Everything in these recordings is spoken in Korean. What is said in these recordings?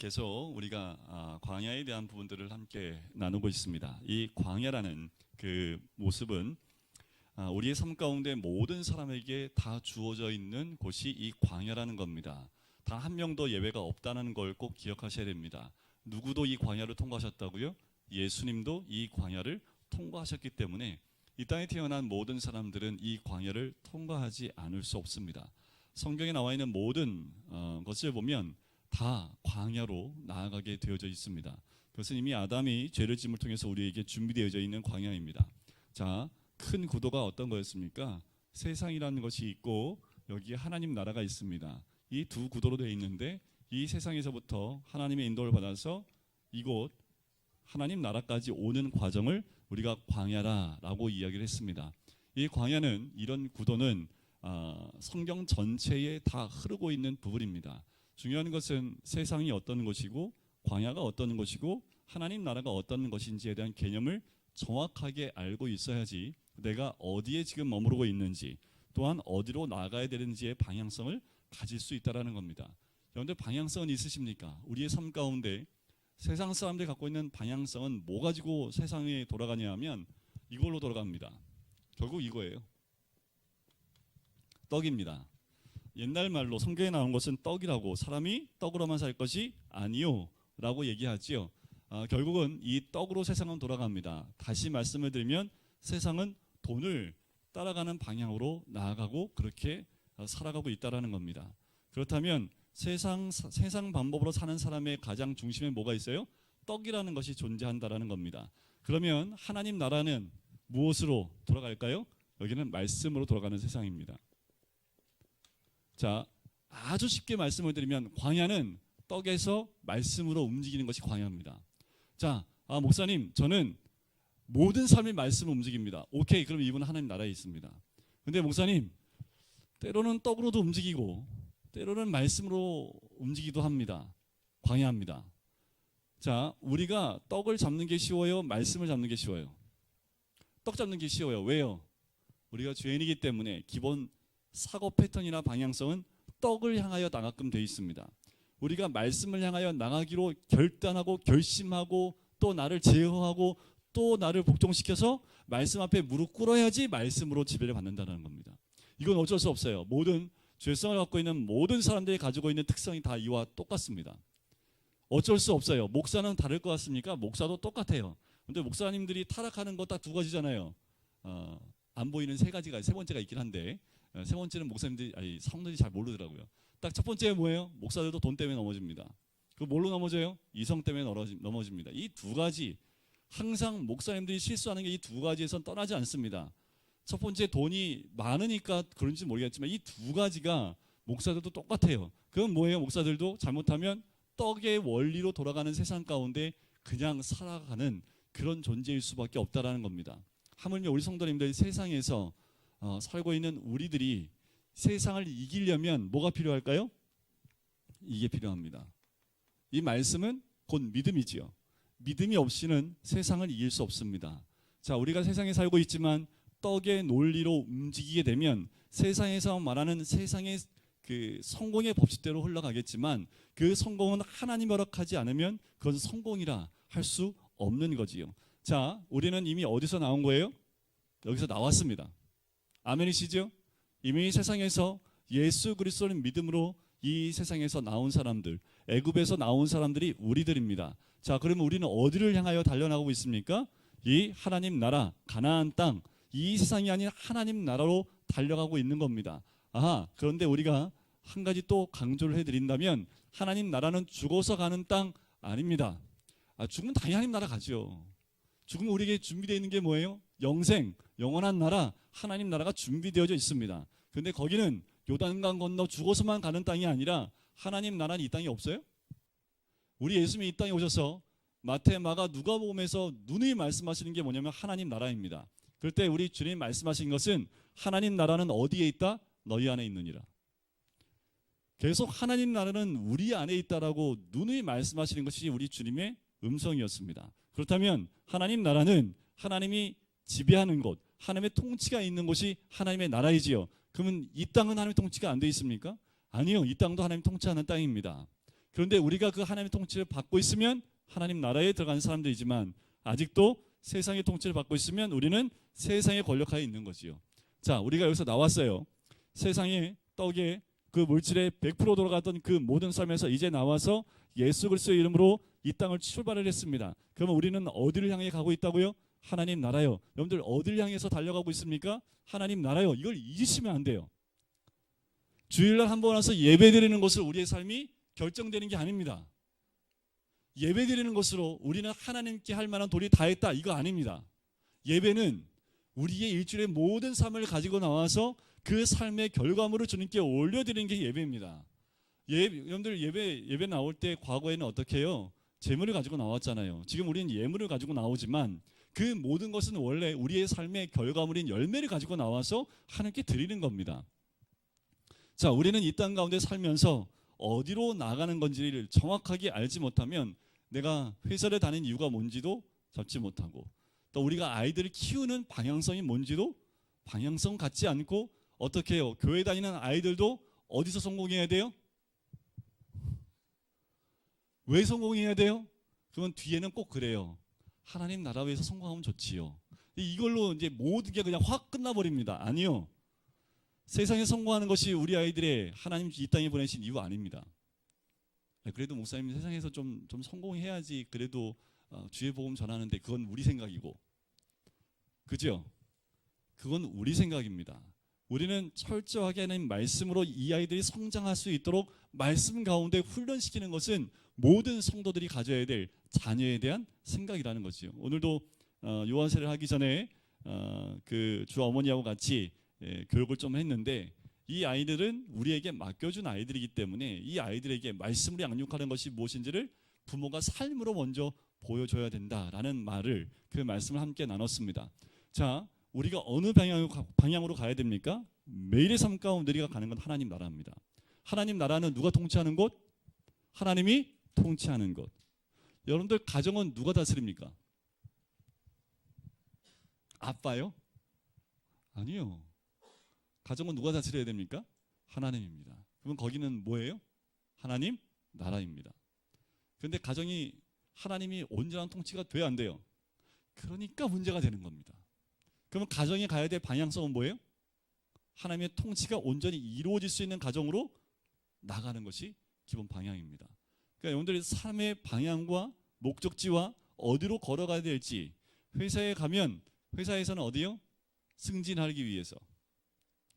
계속 우리가 광야에 대한 부분들을 함께 나누고 있습니다. 이 광야라는 그 모습은 우리의 삶 가운데 모든 사람에게 다 주어져 있는 곳이 이 광야라는 겁니다. 단 한 명도 예외가 없다는 걸 꼭 기억하셔야 됩니다. 누구도 이 광야를 통과하셨다고요? 예수님도 이 광야를 통과하셨기 때문에 이 땅에 태어난 모든 사람들은 이 광야를 통과하지 않을 수 없습니다. 성경에 나와 있는 모든 것을 보면 다 광야로 나아가게 되어져 있습니다. 그것은 이미 아담이 죄를 짐을 통해서 우리에게 준비되어져 있는 광야입니다. 자, 큰 구도가 어떤 거였습니까? 세상이라는 것이 있고 여기에 하나님 나라가 있습니다. 이 두 구도로 되어 있는데 이 세상에서부터 하나님의 인도를 받아서 이곳 하나님 나라까지 오는 과정을 우리가 광야라고 이야기를 했습니다. 이 광야는 이런 구도는 성경 전체에 다 흐르고 있는 부분입니다. 중요한 것은 세상이 어떤 것이고 광야가 어떤 것이고 하나님 나라가 어떤 것인지에 대한 개념을 정확하게 알고 있어야지 내가 어디에 지금 머무르고 있는지 또한 어디로 나가야 되는지의 방향성을 가질 수 있다는 겁니다. 여러분들 방향성은 있으십니까? 우리의 삶 가운데 세상 사람들이 갖고 있는 방향성은 뭐 가지고 세상에 돌아가냐 하면 이걸로 돌아갑니다. 결국 이거예요. 떡입니다. 옛날 말로 성경에 나온 것은 떡이라고, 사람이 떡으로만 살 것이 아니요 라고 얘기하지요. 결국은 이 떡으로 세상은 돌아갑니다. 다시 말씀을 드리면 세상은 돈을 따라가는 방향으로 나아가고 그렇게 살아가고 있다는 겁니다. 그렇다면 세상 방법으로 사는 사람의 가장 중심에 뭐가 있어요? 떡이라는 것이 존재한다는 겁니다. 그러면 하나님 나라는 무엇으로 돌아갈까요? 여기는 말씀으로 돌아가는 세상입니다. 자, 아주 쉽게 말씀을 드리면 광야는 떡에서 말씀으로 움직이는 것이 광야입니다. 자, 목사님, 저는 모든 삶의 말씀을 움직입니다. 오케이, 그럼 이분은 하나님 나라에 있습니다. 근데 목사님, 때로는 떡으로도 움직이고 때로는 말씀으로 움직이기도 합니다. 광야입니다. 자, 우리가 떡을 잡는 게 쉬워요? 말씀을 잡는 게 쉬워요? 떡 잡는 게 쉬워요. 왜요? 우리가 죄인이기 때문에 기본 사고 패턴이나 방향성은 떡을 향하여 나가끔 되어 있습니다. 우리가 말씀을 향하여 나가기로 결단하고 결심하고 또 나를 제어하고 또 나를 복종시켜서 말씀 앞에 무릎 꿇어야지 말씀으로 지배를 받는다는 겁니다. 이건 어쩔 수 없어요. 모든 죄성을 갖고 있는 모든 사람들이 가지고 있는 특성이 다 이와 똑같습니다. 어쩔 수 없어요. 목사는 다를 것 같습니까? 목사도 똑같아요. 근데 목사님들이 타락하는 거 딱 두 가지잖아요. 안 보이는 세 가지가, 세 번째가 있긴 한데 세 번째는 목사님들이, 성도들이 잘 모르더라고요. 딱 첫 번째는 뭐예요? 목사들도 돈 때문에 넘어집니다. 그 뭘로 넘어져요? 이성 때문에 넘어집니다. 이 두 가지, 항상 목사님들이 실수하는 게 이 두 가지에선 떠나지 않습니다. 첫 번째, 돈이 많으니까 그런지 모르겠지만 이 두 가지가 목사들도 똑같아요. 그건 뭐예요? 목사들도 잘못하면 떡의 원리로 돌아가는 세상 가운데 그냥 살아가는 그런 존재일 수밖에 없다라는 겁니다. 하물며 우리 성도님들 세상에서 살고 있는 우리들이 세상을 이기려면 뭐가 필요할까요? 이게 필요합니다. 이 말씀은 곧 믿음이지요. 믿음이 없이는 세상을 이길 수 없습니다. 자, 우리가 세상에 살고 있지만 떡의 논리로 움직이게 되면 세상에서 말하는 세상의 그 성공의 법칙대로 흘러가겠지만 그 성공은 하나님 허락하지 않으면 그건 성공이라 할 수 없는 거지요. 자, 우리는 이미 어디서 나온 거예요? 여기서 나왔습니다. 아멘이시죠? 이미 세상에서 예수 그리스도를 믿음으로 이 세상에서 나온 사람들, 애굽에서 나온 사람들이 우리들입니다. 자, 그러면 우리는 어디를 향하여 달려나가고 있습니까? 이 하나님 나라, 가나안 땅, 이 세상이 아닌 하나님 나라로 달려가고 있는 겁니다. 그런데 우리가 한 가지 또 강조를 해드린다면 하나님 나라는 죽어서 가는 땅 아닙니다. 죽으면 당연히 하나님 나라 가죠. 죽으면 우리에게 준비되어 있는 게 뭐예요? 영생, 영원한 나라, 하나님 나라가 준비되어져 있습니다. 그런데 거기는 요단강 건너 죽어서만 가는 땅이 아니라 하나님 나라는 이 땅에 없어요? 우리 예수님이 이 땅에 오셔서 마태, 마가, 누가복음에서 누누이 말씀하시는 게 뭐냐면 하나님 나라입니다. 그럴 때 우리 주님 말씀하신 것은 하나님 나라는 어디에 있다? 너희 안에 있느니라. 계속 하나님 나라는 우리 안에 있다라고 누누이 말씀하시는 것이 우리 주님의 음성이었습니다. 그렇다면 하나님 나라는 하나님이 지배하는 곳, 하나님의 통치가 있는 곳이 하나님의 나라이지요. 그러면 이 땅은 하나님의 통치가 안 돼 있습니까? 아니요, 이 땅도 하나님 통치하는 땅입니다. 그런데 우리가 그 하나님의 통치를 받고 있으면 하나님 나라에 들어간 사람들이지만 아직도 세상의 통치를 받고 있으면 우리는 세상의 권력하에 있는 거지요. 자, 우리가 여기서 나왔어요. 세상의 떡에 그 물질에 100% 돌아갔던 그 모든 삶에서 이제 나와서 예수 그리스도의 이름으로 이 땅을 출발을 했습니다. 그러면 우리는 어디를 향해 가고 있다고요? 하나님 나라요. 여러분들 어디를 향해서 달려가고 있습니까? 하나님 나라요. 이걸 잊으시면 안 돼요. 주일날 한 번 와서 예배드리는 것으로 우리의 삶이 결정되는 게 아닙니다. 예배드리는 것으로 우리는 하나님께 할 만한 도리 다 했다, 이거 아닙니다. 예배는 우리의 일주일의 모든 삶을 가지고 나와서 그 삶의 결과물을 주님께 올려드리는 게 예배입니다. 여러분들 예배 나올 때 과거에는 어떻게 해요? 재물을 가지고 나왔잖아요. 지금 우리는 예물을 가지고 나오지만 그 모든 것은 원래 우리의 삶의 결과물인 열매를 가지고 나와서 하나님께 드리는 겁니다. 자, 우리는 이 땅 가운데 살면서 어디로 나가는 건지를 정확하게 알지 못하면 내가 회사를 다니는 이유가 뭔지도 잡지 못하고, 또 우리가 아이들을 키우는 방향성이 뭔지도 방향성 갖지 않고, 어떻게 해요? 교회 다니는 아이들도 어디서 성공해야 돼요? 왜 성공해야 돼요? 그건 뒤에는 꼭 그래요. 하나님 나라 위해서 성공하면 좋지요. 이걸로 이제 모든 게 그냥 확 끝나버립니다. 아니요. 세상에 성공하는 것이 우리 아이들의 하나님 이 땅에 보내신 이유 아닙니다. 그래도 목사님 세상에서 좀 성공해야지 그래도 주의 복음 전하는데 그건 우리 생각이고, 그죠? 그건 우리 생각입니다. 우리는 철저하게 하나님 말씀으로 이 아이들이 성장할 수 있도록 말씀 가운데 훈련시키는 것은 모든 성도들이 가져야 될 자녀에 대한 생각이라는 거지요. 오늘도 요한세례를 하기 전에 그 주 어머니하고 같이 교육을 좀 했는데, 이 아이들은 우리에게 맡겨준 아이들이기 때문에 이 아이들에게 말씀으로 양육하는 것이 무엇인지를 부모가 삶으로 먼저 보여줘야 된다라는 말을, 그 말씀을 함께 나눴습니다. 자, 우리가 어느 방향으로 가야 됩니까? 매일의 삶 가운데 우리가 가는 건 하나님 나라입니다. 하나님 나라는 누가 통치하는 곳? 하나님이 통치하는 곳. 여러분들 가정은 누가 다스립니까? 아빠요? 아니요. 가정은 누가 다스려야 됩니까? 하나님입니다. 그러면 거기는 뭐예요? 하나님 나라입니다. 그런데 가정이 하나님이 온전한 통치가 돼야 안 돼요. 그러니까 문제가 되는 겁니다. 그러면 가정이 가야 될 방향성은 뭐예요? 하나님의 통치가 온전히 이루어질 수 있는 가정으로 나가는 것이 기본 방향입니다. 그러니까 여러분들이 삶의 방향과 목적지와 어디로 걸어가야 될지, 회사에 가면 회사에서는 어디요? 승진하기 위해서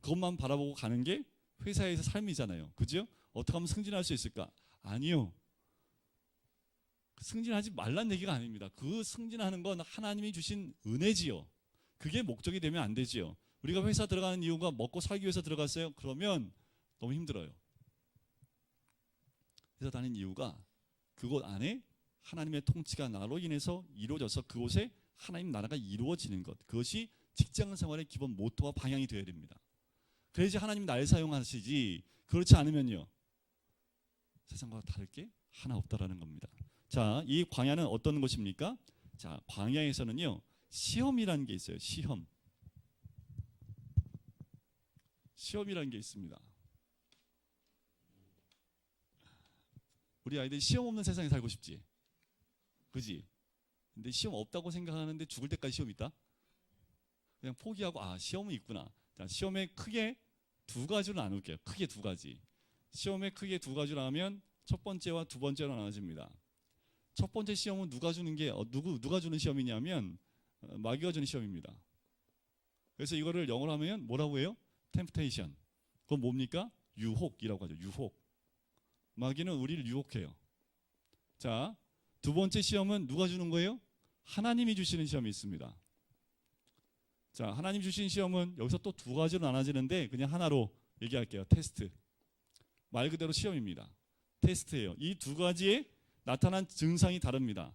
그것만 바라보고 가는 게 회사에서 삶이잖아요. 그죠? 어떻게 하면 승진할 수 있을까? 아니요. 승진하지 말란 얘기가 아닙니다. 그 승진하는 건 하나님이 주신 은혜지요. 그게 목적이 되면 안 되지요. 우리가 회사 들어가는 이유가 먹고 살기 위해서 들어갔어요? 그러면 너무 힘들어요. 회사 다니는 이유가 그곳 안에 하나님의 통치가 나로 인해서 이루어져서 그곳에 하나님 나라가 이루어지는 것, 그것이 직장 생활의 기본 모토와 방향이 되어야 됩니다. 그래야지 하나님 날 사용하시지, 그렇지 않으면요 세상과 다를 게 하나 없다라는 겁니다. 자, 이 광야는 어떤 곳입니까? 자, 광야에서는요 시험이라는 게 있어요. 시험이라는 게 있습니다. 우리 아이들이 시험 없는 세상에 살고 싶지, 그지? 근데 시험 없다고 생각하는데 죽을 때까지 시험 있다? 그냥 포기하고 시험은 있구나. 자, 시험에 크게 두 가지로 나눌게요. 크게 두 가지. 시험에 크게 두 가지로 하면 첫 번째와 두 번째로 나눠집니다. 첫 번째 시험은 누가 주는 게 누가 주는 시험이냐면 마귀가 주는 시험입니다. 그래서 이거를 영어로 하면 뭐라고 해요? 템프테이션. 그건 뭡니까? 유혹이라고 하죠. 유혹. 마귀는 우리를 유혹해요. 자, 두 번째 시험은 누가 주는 거예요? 하나님이 주시는 시험이 있습니다. 자, 하나님 주신 시험은 여기서 또 두 가지로 나눠지는데 그냥 하나로 얘기할게요. 테스트. 말 그대로 시험입니다. 테스트예요. 이 두 가지에 나타난 증상이 다릅니다.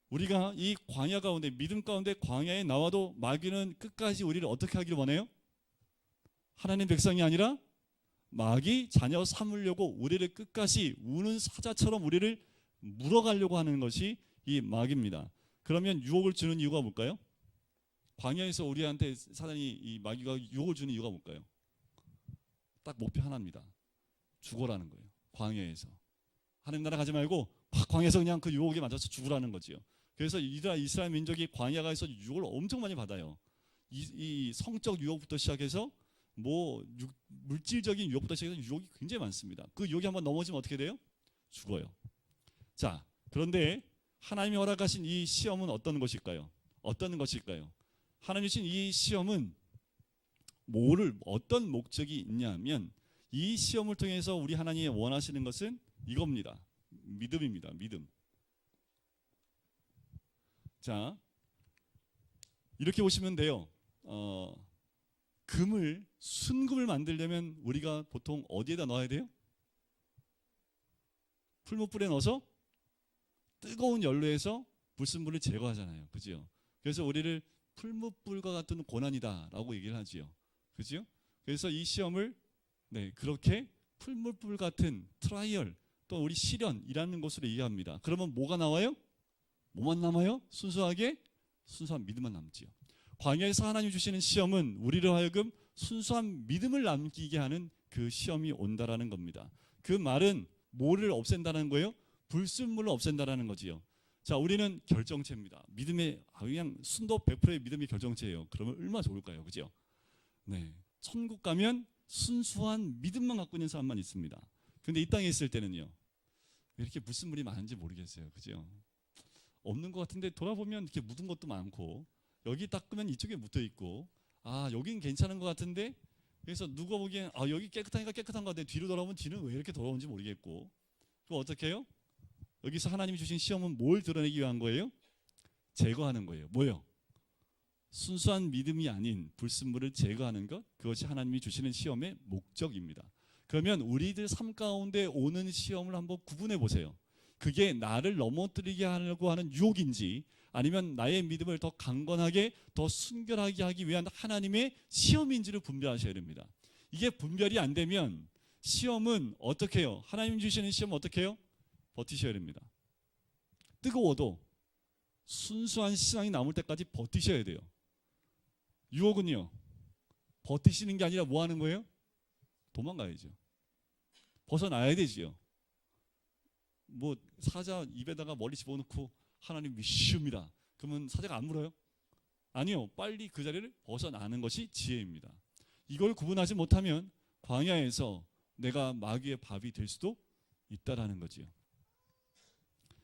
우리가 이 광야 가운데, 믿음 가운데 광야에 나와도 마귀는 끝까지 우리를 어떻게 하기를 원해요? 하나님 백성이 아니라 마귀 자녀 삼으려고 우리를 끝까지 우는 사자처럼 우리를 물어가려고 하는 것이 이 마귀입니다. 그러면 유혹을 주는 이유가 뭘까요? 광야에서 우리한테 사단이, 이 마귀가 유혹을 주는 이유가 뭘까요? 딱 목표 하나입니다. 죽어라는 거예요. 광야에서. 하나님 나라 가지 말고 광야에서 그냥 그 유혹에 맞아서 죽으라는 거지요. 그래서 이스라엘 민족이 광야가에서 유혹을 엄청 많이 받아요. 이 성적 유혹부터 시작해서 물질적인 유혹부터 시작해서 유혹이 굉장히 많습니다. 그 유혹이 한번 넘어지면 어떻게 돼요? 죽어요. 자, 그런데 하나님이 허락하신 이 시험은 어떤 것일까요? 어떤 것일까요? 하나님이 주신 이 시험은 어떤 목적이 있냐면 이 시험을 통해서 우리 하나님이 원하시는 것은 이겁니다. 믿음입니다. 믿음. 자, 이렇게 보시면 돼요. 순금을 만들려면 우리가 보통 어디에다 넣어야 돼요? 풀무불에 넣어서 뜨거운 연료에서 불순물을 제거하잖아요. 그죠? 그래서 우리를 풀무불과 같은 고난이다라고 얘기를 하지요. 그죠? 그래서 이 시험을 그렇게 풀무불 같은 트라이얼 또 우리 시련이라는 것으로 얘기합니다. 그러면 뭐가 나와요? 뭐만 남아요? 순수한 믿음만 남지요. 광야에서 하나님 주시는 시험은 우리를 하여금 순수한 믿음을 남기게 하는 그 시험이 온다라는 겁니다. 그 말은 뭐를 없앤다는 거예요? 불순물을 없앤다라는 거지요. 자, 우리는 결정체입니다. 믿음의 그냥 순도 100%의 믿음이 결정체예요. 그러면 얼마나 좋을까요? 그죠? 네. 천국 가면 순수한 믿음만 갖고 있는 사람만 있습니다. 근데 이 땅에 있을 때는요. 왜 이렇게 불순물이 많은지 모르겠어요. 그죠? 없는 것 같은데 돌아보면 이렇게 묻은 것도 많고 여기 닦으면 이쪽에 묻어 있고 여긴 괜찮은 것 같은데 그래서 누가 보기엔 여기 깨끗하니까 깨끗한 것 같은데 뒤로 돌아보면 뒤는 왜 이렇게 더러운지 모르겠고 그럼 어떻게 해요? 여기서 하나님이 주신 시험은 뭘 드러내기 위한 거예요? 제거하는 거예요. 뭐예요? 순수한 믿음이 아닌 불순물을 제거하는 것, 그것이 하나님이 주시는 시험의 목적입니다. 그러면 우리들 삶 가운데 오는 시험을 한번 구분해 보세요. 그게 나를 넘어뜨리게 하려고 하는 유혹인지 아니면 나의 믿음을 더 강건하게 더 순결하게 하기 위한 하나님의 시험인지를 분별하셔야 됩니다. 이게 분별이 안 되면 시험은 어떻게 해요? 하나님 주시는 시험은 어떻게 해요? 버티셔야 됩니다. 뜨거워도 순수한 신앙이 남을 때까지 버티셔야 돼요. 유혹은요, 버티시는 게 아니라 뭐 하는 거예요? 도망가야죠. 벗어나야 되지요. 사자 입에다가 멀리 집어넣고 하나님 미시옵니다. 그러면 사자가 안 물어요? 아니요. 빨리 그 자리를 벗어나는 것이 지혜입니다. 이걸 구분하지 못하면 광야에서 내가 마귀의 밥이 될 수도 있다라는 거지요.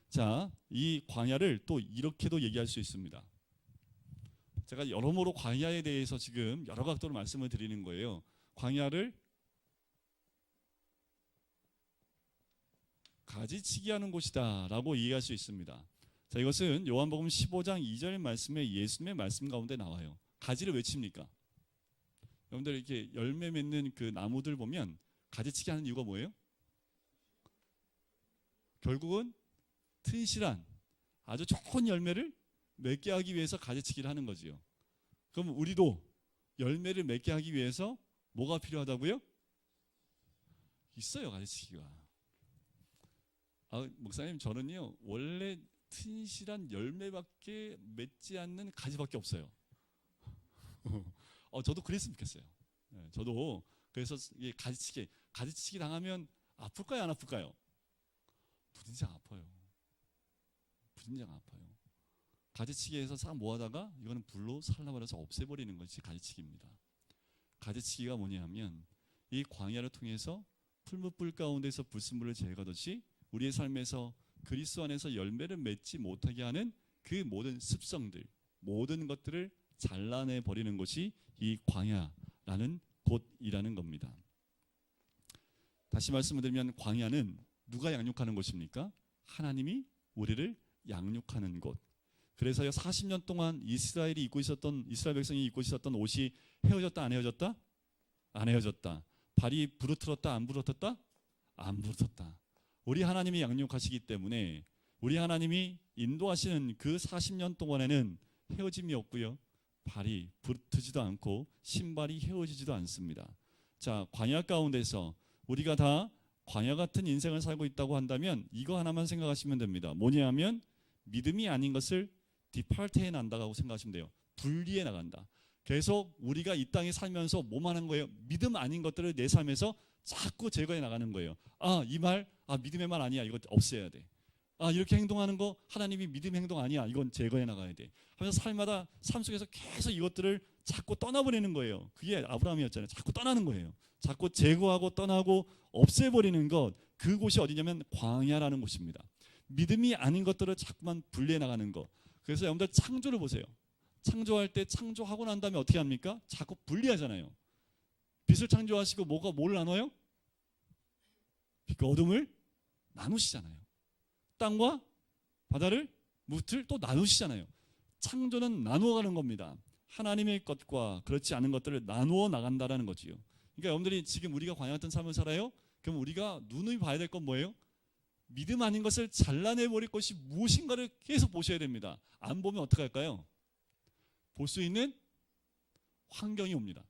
자, 이 광야를 또 이렇게도 얘기할 수 있습니다. 제가 여러모로 광야에 대해서 지금 여러 각도로 말씀을 드리는 거예요. 광야를 가지치기 하는 곳이다 라고 이해할 수 있습니다. 자, 이것은 요한복음 15장 2절 말씀에 예수님의 말씀 가운데 나와요. 가지를 왜 칩니까? 여러분들 이렇게 열매 맺는 그 나무들 보면 가지치기 하는 이유가 뭐예요? 결국은 튼실한 아주 좋은 열매를 맺게 하기 위해서 가지치기를 하는 거지요. 그럼 우리도 열매를 맺게 하기 위해서 뭐가 필요하다고요? 있어요, 가지치기가. 목사님, 저는요 원래 튼실한 열매밖에 맺지 않는 가지밖에 없어요. 저도 그랬으면 좋겠어요. 저도 그래서 가지치기 당하면 아플까요, 안 아플까요? 부진장 아파요. 가지치기에서 싹 모아다가 이거는 불로 살라버려서 없애버리는 것이 가지치기입니다. 가지치기가 뭐냐면 이 광야를 통해서 풀무불 가운데서 불순물을 제거하듯이 우리의 삶에서 그리스도 안에서 열매를 맺지 못하게 하는 그 모든 습성들, 모든 것들을 잘라내 버리는 것이 이 광야라는 곳이라는 겁니다. 다시 말씀을 드리면 광야는 누가 양육하는 곳입니까? 하나님이 우리를 양육하는 곳. 그래서요 40년 동안 이스라엘 백성이 입고 있었던 옷이 헤어졌다 안 헤어졌다? 안 헤어졌다. 발이 부르틀었다 안 부르틀었다? 안 부르틀었다. 우리 하나님이 양육하시기 때문에 우리 하나님이 인도하시는 그 40년 동안에는 헤어짐이 없고요. 발이 부르트지도 않고 신발이 헤어지지도 않습니다. 자, 광야 가운데서 우리가 다 광야 같은 인생을 살고 있다고 한다면 이거 하나만 생각하시면 됩니다. 뭐냐면 믿음이 아닌 것을 디파트해 난다고 생각하시면 돼요. 분리해 나간다. 계속 우리가 이 땅에 살면서 뭐만 하는 거예요? 믿음 아닌 것들을 내 삶에서 자꾸 제거해 나가는 거예요. 이 말 믿음의 말 아니야. 이거 없애야 돼. 이렇게 행동하는 거 하나님이 믿음의 행동 아니야. 이건 제거해 나가야 돼. 하면서 삶 속에서 계속 이것들을 자꾸 떠나버리는 거예요. 그게 아브라함이었잖아요. 자꾸 떠나는 거예요. 자꾸 제거하고 떠나고 없애버리는 것, 그곳이 어디냐면 광야라는 곳입니다. 믿음이 아닌 것들을 자꾸만 분리해 나가는 것. 그래서 여러분들 창조를 보세요. 창조할 때 창조하고 난 다음에 어떻게 합니까? 자꾸 분리하잖아요. 빛을 창조하시고 뭘 나눠요? 빛과 어둠을 나누시잖아요. 땅과 바다를, 무틀 또 나누시잖아요. 창조는 나누어가는 겁니다. 하나님의 것과 그렇지 않은 것들을 나누어 나간다라는 거지요. 그러니까 여러분들이 지금 우리가 광야 같은 삶을 살아요. 그럼 우리가 눈이 봐야 될 건 뭐예요? 믿음 아닌 것을 잘라내버릴 것이 무엇인가를 계속 보셔야 됩니다. 안 보면 어떡할까요? 볼 수 있는 환경이 옵니다.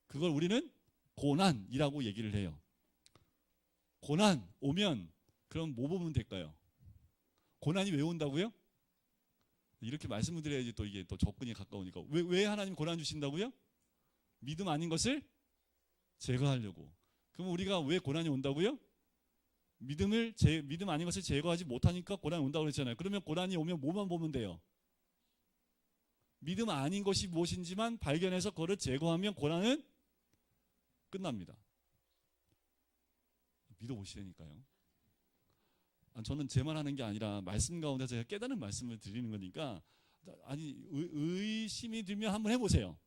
그걸 우리는 고난이라고 얘기를 해요. 고난 오면 그럼 뭐 보면 될까요? 고난이 왜 온다고요? 이렇게 말씀을 드려야지 또 이게 또 접근이 가까우니까. 왜 하나님 고난 주신다고요? 믿음 아닌 것을 제거하려고. 그럼 우리가 왜 고난이 온다고요? 믿음 아닌 것을 제거하지 못하니까 고난이 온다고 그랬잖아요. 그러면 고난이 오면 뭐만 보면 돼요? 믿음 아닌 것이 무엇인지만 발견해서 그거를 제거하면 고난은 끝납니다. 믿어보시라니까요. 저는 제 말 하는 게 아니라 말씀 가운데 제가 깨달은 말씀을 드리는 거니까, 의심이 들면 한번 해보세요.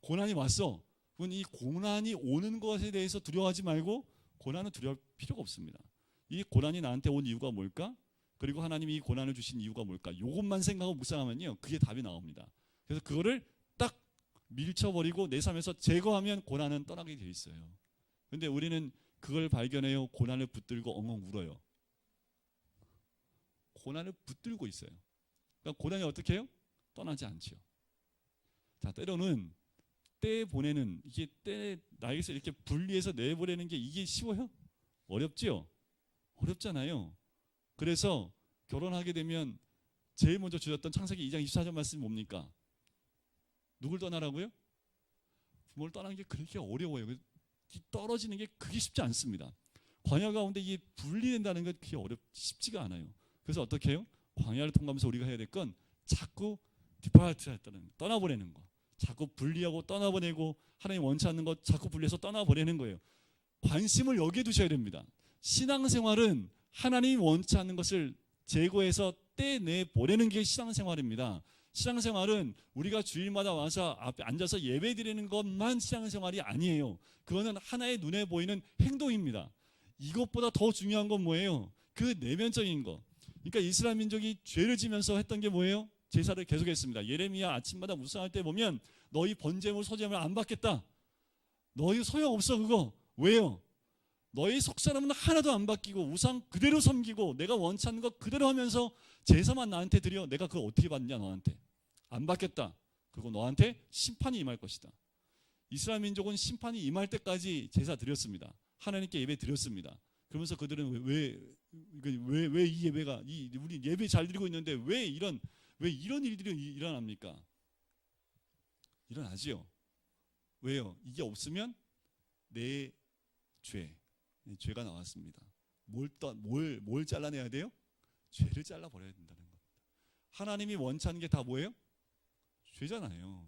고난이 왔어. 그건 이 고난이 오는 것에 대해서 두려워하지 말고, 고난은 두려워할 필요가 없습니다. 이 고난이 나한테 온 이유가 뭘까? 그리고 하나님이 이 고난을 주신 이유가 뭘까? 이것만 생각하고 묵상하면요, 그게 답이 나옵니다. 그래서 그거를 딱 밀쳐버리고 내 삶에서 제거하면 고난은 떠나게 돼 있어요. 근데 우리는 그걸 발견해요. 고난을 붙들고 엉엉 울어요. 고난을 붙들고 있어요. 그러니까 고난이 어떻게 해요? 떠나지 않지요. 자, 때로는 때 보내는, 이게 때 나에게서 이렇게 분리해서 내보내는 게 이게 쉬워요? 어렵지요? 어렵잖아요. 그래서 결혼하게 되면 제일 먼저 주셨던 창세기 2장 24절 말씀이 뭡니까? 누굴 떠나라고요? 부모를 떠나는 게 그렇게 어려워요. 떨어지는 게 그게 쉽지 않습니다. 광야 가운데 이게 분리된다는 건 그게 쉽지가 않아요. 그래서 어떻게 해요? 광야를 통과하면서 우리가 해야 될 건 자꾸 디파트했다는, 떠나보내는 거. 자꾸 분리하고 떠나보내고, 하나님 원치 않는 것 자꾸 분리해서 떠나보내는 거예요. 관심을 여기에 두셔야 됩니다. 신앙생활은 하나님 원치 않는 것을 제거해서 떼내 보내는 게 신앙생활입니다. 신앙생활은 우리가 주일마다 와서 앞에 앉아서 예배 드리는 것만 신앙생활이 아니에요. 그거는 하나의 눈에 보이는 행동입니다. 이것보다 더 중요한 건 뭐예요? 그 내면적인 거. 그러니까 이스라엘 민족이 죄를 지면서 했던 게 뭐예요? 제사를 계속했습니다. 예레미야 아침마다 묵상할 때 보면 너희 번제물 소제물 안 받겠다. 너희 소용없어 그거. 왜요? 너희 속사람은 하나도 안 바뀌고 우상 그대로 섬기고 내가 원치 않는 거 그대로 하면서 제사만 나한테 드려. 내가 그걸 어떻게 받냐 너한테. 안 받겠다. 그리고 너한테 심판이 임할 것이다. 이스라엘 민족은 심판이 임할 때까지 제사 드렸습니다. 하나님께 예배 드렸습니다. 그러면서 그들은 왜 이 예배가, 우리 예배 잘 드리고 있는데 왜 이런 일들이 일어납니까? 일어나지요. 왜요? 이게 없으면 내 죄가 나왔습니다. 뭘 잘라내야 돼요? 죄를 잘라버려야 된다는 겁니다. 하나님이 원치 않는 게 다 뭐예요? 죄잖아요.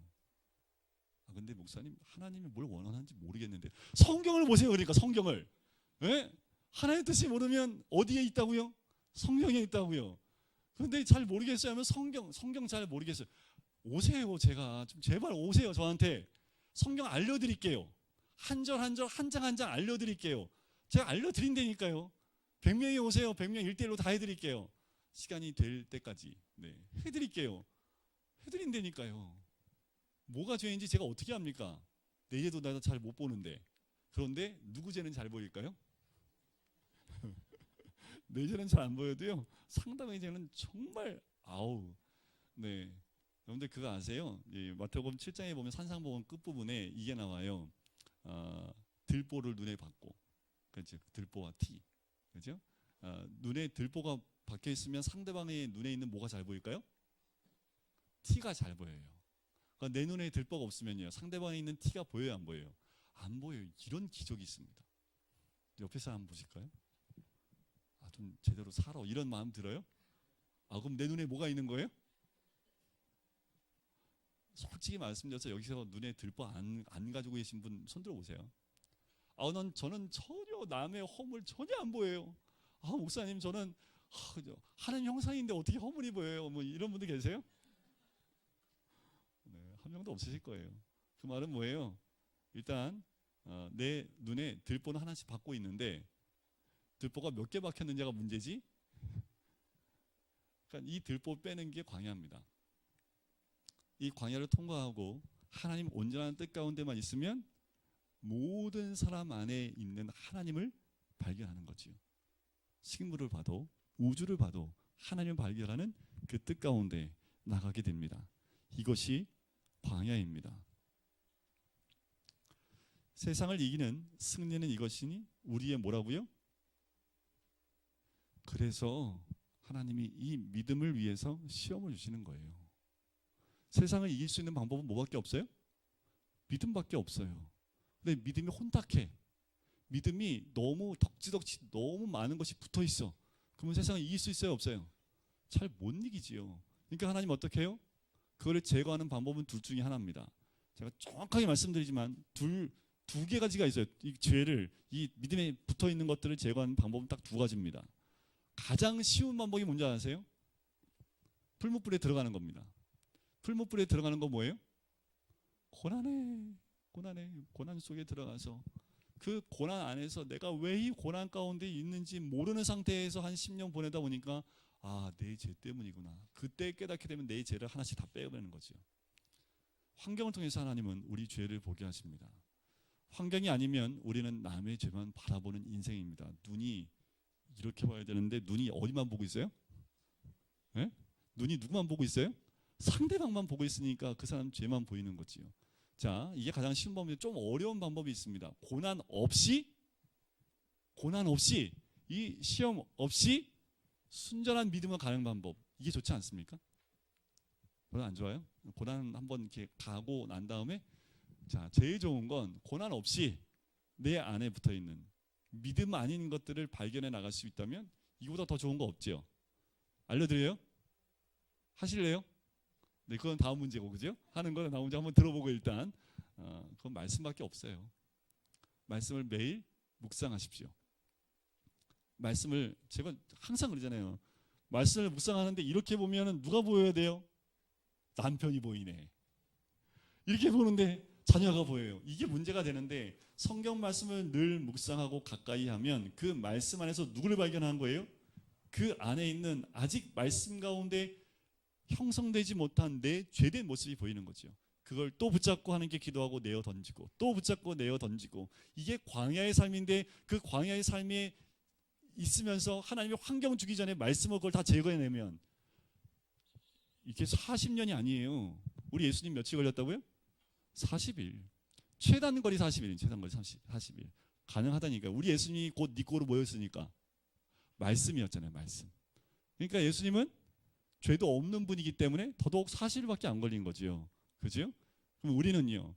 근데 목사님, 하나님이 뭘 원하는지 모르겠는데 성경을 보세요. 그러니까 성경을. 예? 하나님의 뜻이 모르면 어디에 있다고요? 성경에 있다고요. 그런데 잘 모르겠어요 하면 성경 잘 모르겠어요. 오세요. 제가 좀 제발 오세요. 저한테 성경 알려드릴게요. 한 절 한 절, 한 장 한 장 알려드릴게요. 제가 알려드린다니까요. 100명이 오세요. 100명 1대1로 다 해드릴게요. 시간이 될 때까지 해드릴게요. 해드린다니까요. 뭐가 죄인지 제가 어떻게 합니까? 내 죄도 나도 잘 못 보는데. 그런데 누구 죄는 잘 보일까요? 내 죄는 잘 안 보여도요, 상당히 죄는 정말 네. 여러분들 그거 아세요? 마태복음 7장에 보면 산상복음 끝부분에 이게 나와요. 들보를 눈에 받고, 그렇죠? 들보와 티, 그렇죠? 눈에 들보가 박혀 있으면 상대방의 눈에 있는 뭐가 잘 보일까요? 티가 잘 보여요. 그러니까 내 눈에 들보가 없으면요, 상대방에 있는 티가 보여요, 안 보여요? 안 보여요. 이런 기적이 있습니다. 옆에 사람 보실까요? 좀 제대로 살아 이런 마음 들어요? 그럼 내 눈에 뭐가 있는 거예요? 솔직히 말씀드려서 여기서 눈에 들보 안 가지고 계신 분 손들어 보세요. 저는 전혀 남의 허물 전혀 안 보여요. 목사님 저는 하나님 형상인데 어떻게 허물이 보여요? 뭐 이런 분들 계세요? 네, 한 명도 없으실 거예요. 그 말은 뭐예요? 일단 내 눈에 들보는 하나씩 받고 있는데 들보가 몇 개 박혔는지가 문제지. 그러니까 이 들보 빼는 게 광야입니다. 이 광야를 통과하고 하나님 온전한 뜻 가운데만 있으면 모든 사람 안에 있는 하나님을 발견하는 거지요. 식물을 봐도 우주를 봐도 하나님을 발견하는 그 뜻 가운데 나가게 됩니다. 이것이 광야입니다. 세상을 이기는 승리는 이것이니 우리의 뭐라고요? 그래서 하나님이 이 믿음을 위해서 시험을 주시는 거예요. 세상을 이길 수 있는 방법은 뭐밖에 없어요? 믿음밖에 없어요. 근데 믿음이 혼탁해. 믿음이 너무 덕지덕지 너무 많은 것이 붙어 있어. 그러면 세상을 이길 수 있어요? 없어요? 잘 못 이기지요. 그러니까 하나님 어떻게 해요? 그거를 제거하는 방법은 둘 중에 하나입니다. 제가 정확하게 말씀드리지만 두 가지가 있어요. 이 죄를, 이 믿음에 붙어 있는 것들을 제거하는 방법은 딱 두 가지입니다. 가장 쉬운 방법이 뭔지 아세요? 풀무불에 들어가는 겁니다. 풀무불에 들어가는 거 뭐예요? 고난 속에 들어가서 그 고난 안에서 내가 왜 이 고난 가운데 있는지 모르는 상태에서 한 10년 보내다 보니까 내 죄 때문이구나. 그때 깨닫게 되면 내 죄를 하나씩 다 빼버리는 거죠. 환경을 통해서 하나님은 우리 죄를 보게 하십니다. 환경이 아니면 우리는 남의 죄만 바라보는 인생입니다. 눈이 이렇게 봐야 되는데 눈이 어디만 보고 있어요? 네? 눈이 누구만 보고 있어요? 상대방만 보고 있으니까 그 사람 죄만 보이는 거지요. 자, 이게 가장 쉬운 방법인데 좀 어려운 방법이 있습니다. 고난 없이 이 시험 없이 순전한 믿음을 가는 방법. 이게 좋지 않습니까? 고난 안 좋아요? 고난 한번 이렇게 가고 난 다음에 자, 제일 좋은 건 고난 없이 내 안에 붙어 있는 믿음 아닌 것들을 발견해 나갈 수 있다면 이거보다 더 좋은 거 없죠. 알려드려요? 하실래요? 네, 그건 다음 문제고, 그죠? 하는 거는 다음 문제 한번 들어보고 일단 그건 말씀밖에 없어요. 말씀을 매일 묵상하십시오. 말씀을 제가 항상 그러잖아요. 말씀을 묵상하는데 이렇게 보면은 누가 보여야 돼요? 남편이 보이네. 이렇게 보는데 자녀가 보여요. 이게 문제가 되는데 성경 말씀을 늘 묵상하고 가까이 하면 그 말씀 안에서 누구를 발견하는 거예요? 그 안에 있는 아직 말씀 가운데 형성되지 못한 내 죄된 모습이 보이는 거죠. 그걸 또 붙잡고 하는 게 기도하고 내어 던지고 또 붙잡고 내어 던지고 이게 광야의 삶인데 그 광야의 삶에 있으면서 하나님의 환경 주기 전에 말씀을 그걸 다 제거해내면 이게 40년이 아니에요. 우리 예수님 며칠 걸렸다고요? 40일. 최단 거리 40일, 최단 거리 40일. 가능하다니까. 우리 예수님이 곧 네 거로 모였으니까 말씀이었잖아요, 말씀. 그러니까 예수님은 죄도 없는 분이기 때문에 더더욱 40일밖에 안 걸린 거지요. 그죠? 그럼 우리는요.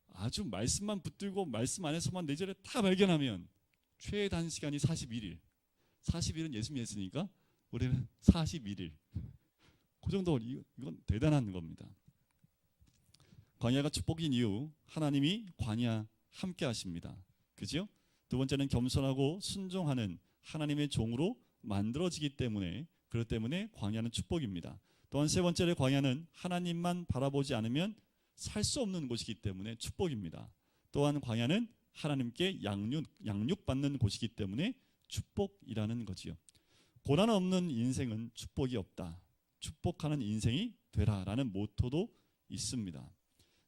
아주 말씀만 붙들고 말씀 안에서만 내 죄를 다 발견하면 최단 시간이 41일. 40일은 예수님이 했으니까 우리는 41일. 그 정도 이건 대단한 겁니다. 광야가 축복인 이유 하나님이 광야 함께 하십니다. 그죠? 두 번째는 겸손하고 순종하는 하나님의 종으로 만들어지기 때문에 그렇기 때문에 광야는 축복입니다. 또한 세 번째로 광야는 하나님만 바라보지 않으면 살 수 없는 곳이기 때문에 축복입니다. 또한 광야는 하나님께 양육받는 곳이기 때문에 축복이라는 거지요. 고난 없는 인생은 축복이 없다. 축복하는 인생이 되라라는 모토도 있습니다.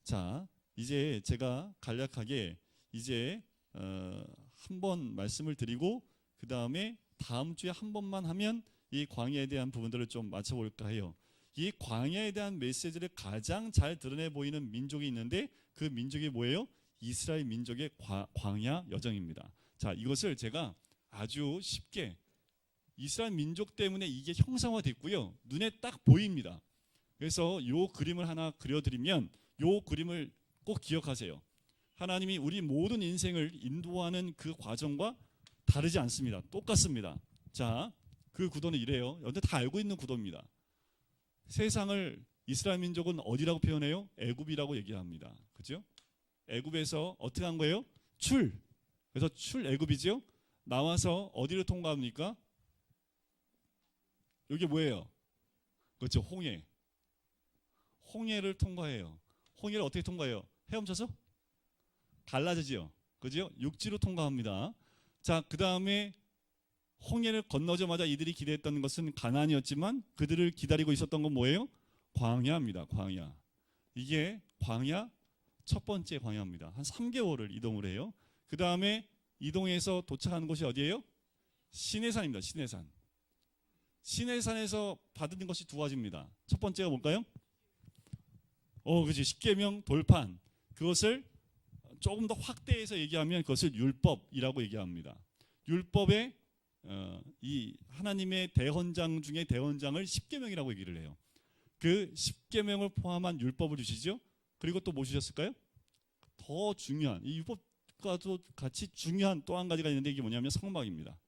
자, 이제 제가 간략하게 이제 한 번 말씀을 드리고 그 다음에 다음 주에 한 번만 하면 이 광야에 대한 부분들을 좀 맞춰볼까 해요. 이 광야에 대한 메시지를 가장 잘 드러내 보이는 민족이 있는데 그 민족이 뭐예요? 이스라엘 민족의 광야 여정입니다. 자, 이것을 제가 아주 쉽게 이스라엘 민족 때문에 이게 형상화됐고요. 눈에 딱 보입니다. 그래서 이 그림을 하나 그려드리면 이 그림을 꼭 기억하세요. 하나님이 우리 모든 인생을 인도하는 그 과정과 다르지 않습니다. 똑같습니다. 자, 그 구도는 이래요. 여러분들 다 알고 있는 구도입니다. 세상을 이스라엘 민족은 어디라고 표현해요? 애굽이라고 얘기합니다. 그죠? 애굽에서 어떻게 한 거예요? 그래서 출애굽이죠. 나와서 어디를 통과합니까? 여기 뭐예요? 그렇죠. 홍해를 통과해요. 홍해를 어떻게 통과해요? 헤엄쳐서 갈라지죠. 그죠? 육지로 통과합니다. 자, 그 다음에 홍해를 건너자마자 이들이 기대했던 것은 가나안이었지만 그들을 기다리고 있었던 건 뭐예요? 광야입니다. 광야. 이게 광야 첫 번째 광야입니다. 한 3개월을 이동을 해요. 그 다음에 이동해서 도착하는 곳이 어디예요? 시내산입니다. 시내산. 시내산에서 받은 것이 두 가지입니다. 첫 번째가 뭘까요? 그렇지. 십계명 돌판. 그것을 조금 더 확대해서 얘기하면 그것을 율법이라고 얘기합니다. 율법의 이 하나님의 대헌장 중에 대헌장을 십계명이라고 얘기를 해요. 그 십계명을 포함한 율법을 주시죠. 그리고 또 뭐 주셨을까요? 더 중요한 이 율법과도 같이 중요한 또 한 가지가 있는데 이게 뭐냐면 성막입니다.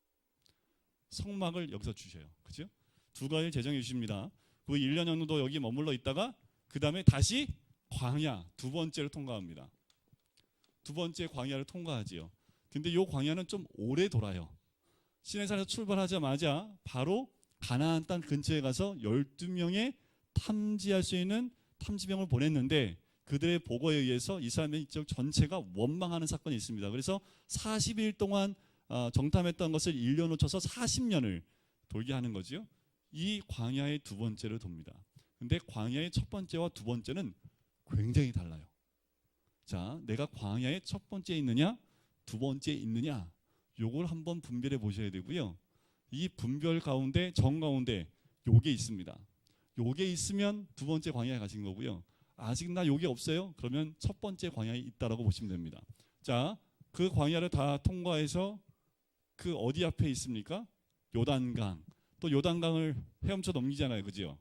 성막을 여기서 주셔요. 그죠? 두 가지를 제정해 주십니다. 그 1년 정도 여기 머물러 있다가 그 다음에 다시 광야 두 번째를 통과합니다. 두 번째 광야를 통과하지요. 근데 이 광야는 좀 오래 돌아요. 시내산에서 출발하자마자 바로 가나안 땅 근처에 가서 12명의 탐지할 수 있는 탐지병을 보냈는데 그들의 보고에 의해서 이스라엘 민족 전체가 원망하는 사건이 있습니다. 그래서 40일 동안 정탐했던 것을 1년 놓쳐서 40년을 돌게 하는 거죠. 이 광야의 두 번째를 돕니다. 근데 광야의 첫 번째와 두 번째는 굉장히 달라요. 자, 내가 광야의 첫 번째에 있느냐, 두 번째에 있느냐, 요걸 한번 분별해 보셔야 되고요. 이 분별 가운데 정 가운데 요게 있습니다. 요게 있으면 두 번째 광야에 가신 거고요. 아직 나 요게 없어요? 그러면 첫 번째 광야에 있다라고 보시면 됩니다. 자, 그 광야를 다 통과해서 그 어디 앞에 있습니까? 요단강. 또 요단강을 헤엄쳐 넘기잖아요. 그죠?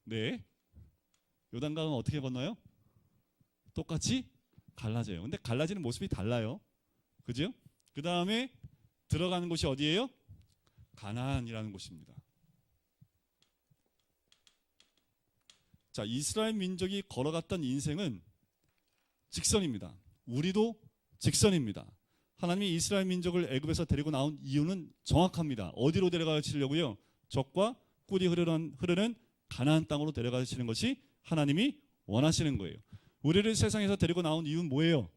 네. 요단강은 어떻게 건너요? 똑같이 갈라져요. 근데 갈라지는 모습이 달라요. 그죠? 그 다음에 들어가는 곳이 어디예요? 가나안이라는 곳입니다. 자, 이스라엘 민족이 걸어갔던 인생은 직선입니다. 우리도 직선입니다. 하나님이 이스라엘 민족을 애굽에서 데리고 나온 이유는 정확합니다. 어디로 데려가시려고요? 적과 꿀이 흐르는 가나안 땅으로 데려가시는 것이 하나님이 원하시는 거예요. 우리를 세상에서 데리고 나온 이유는 뭐예요?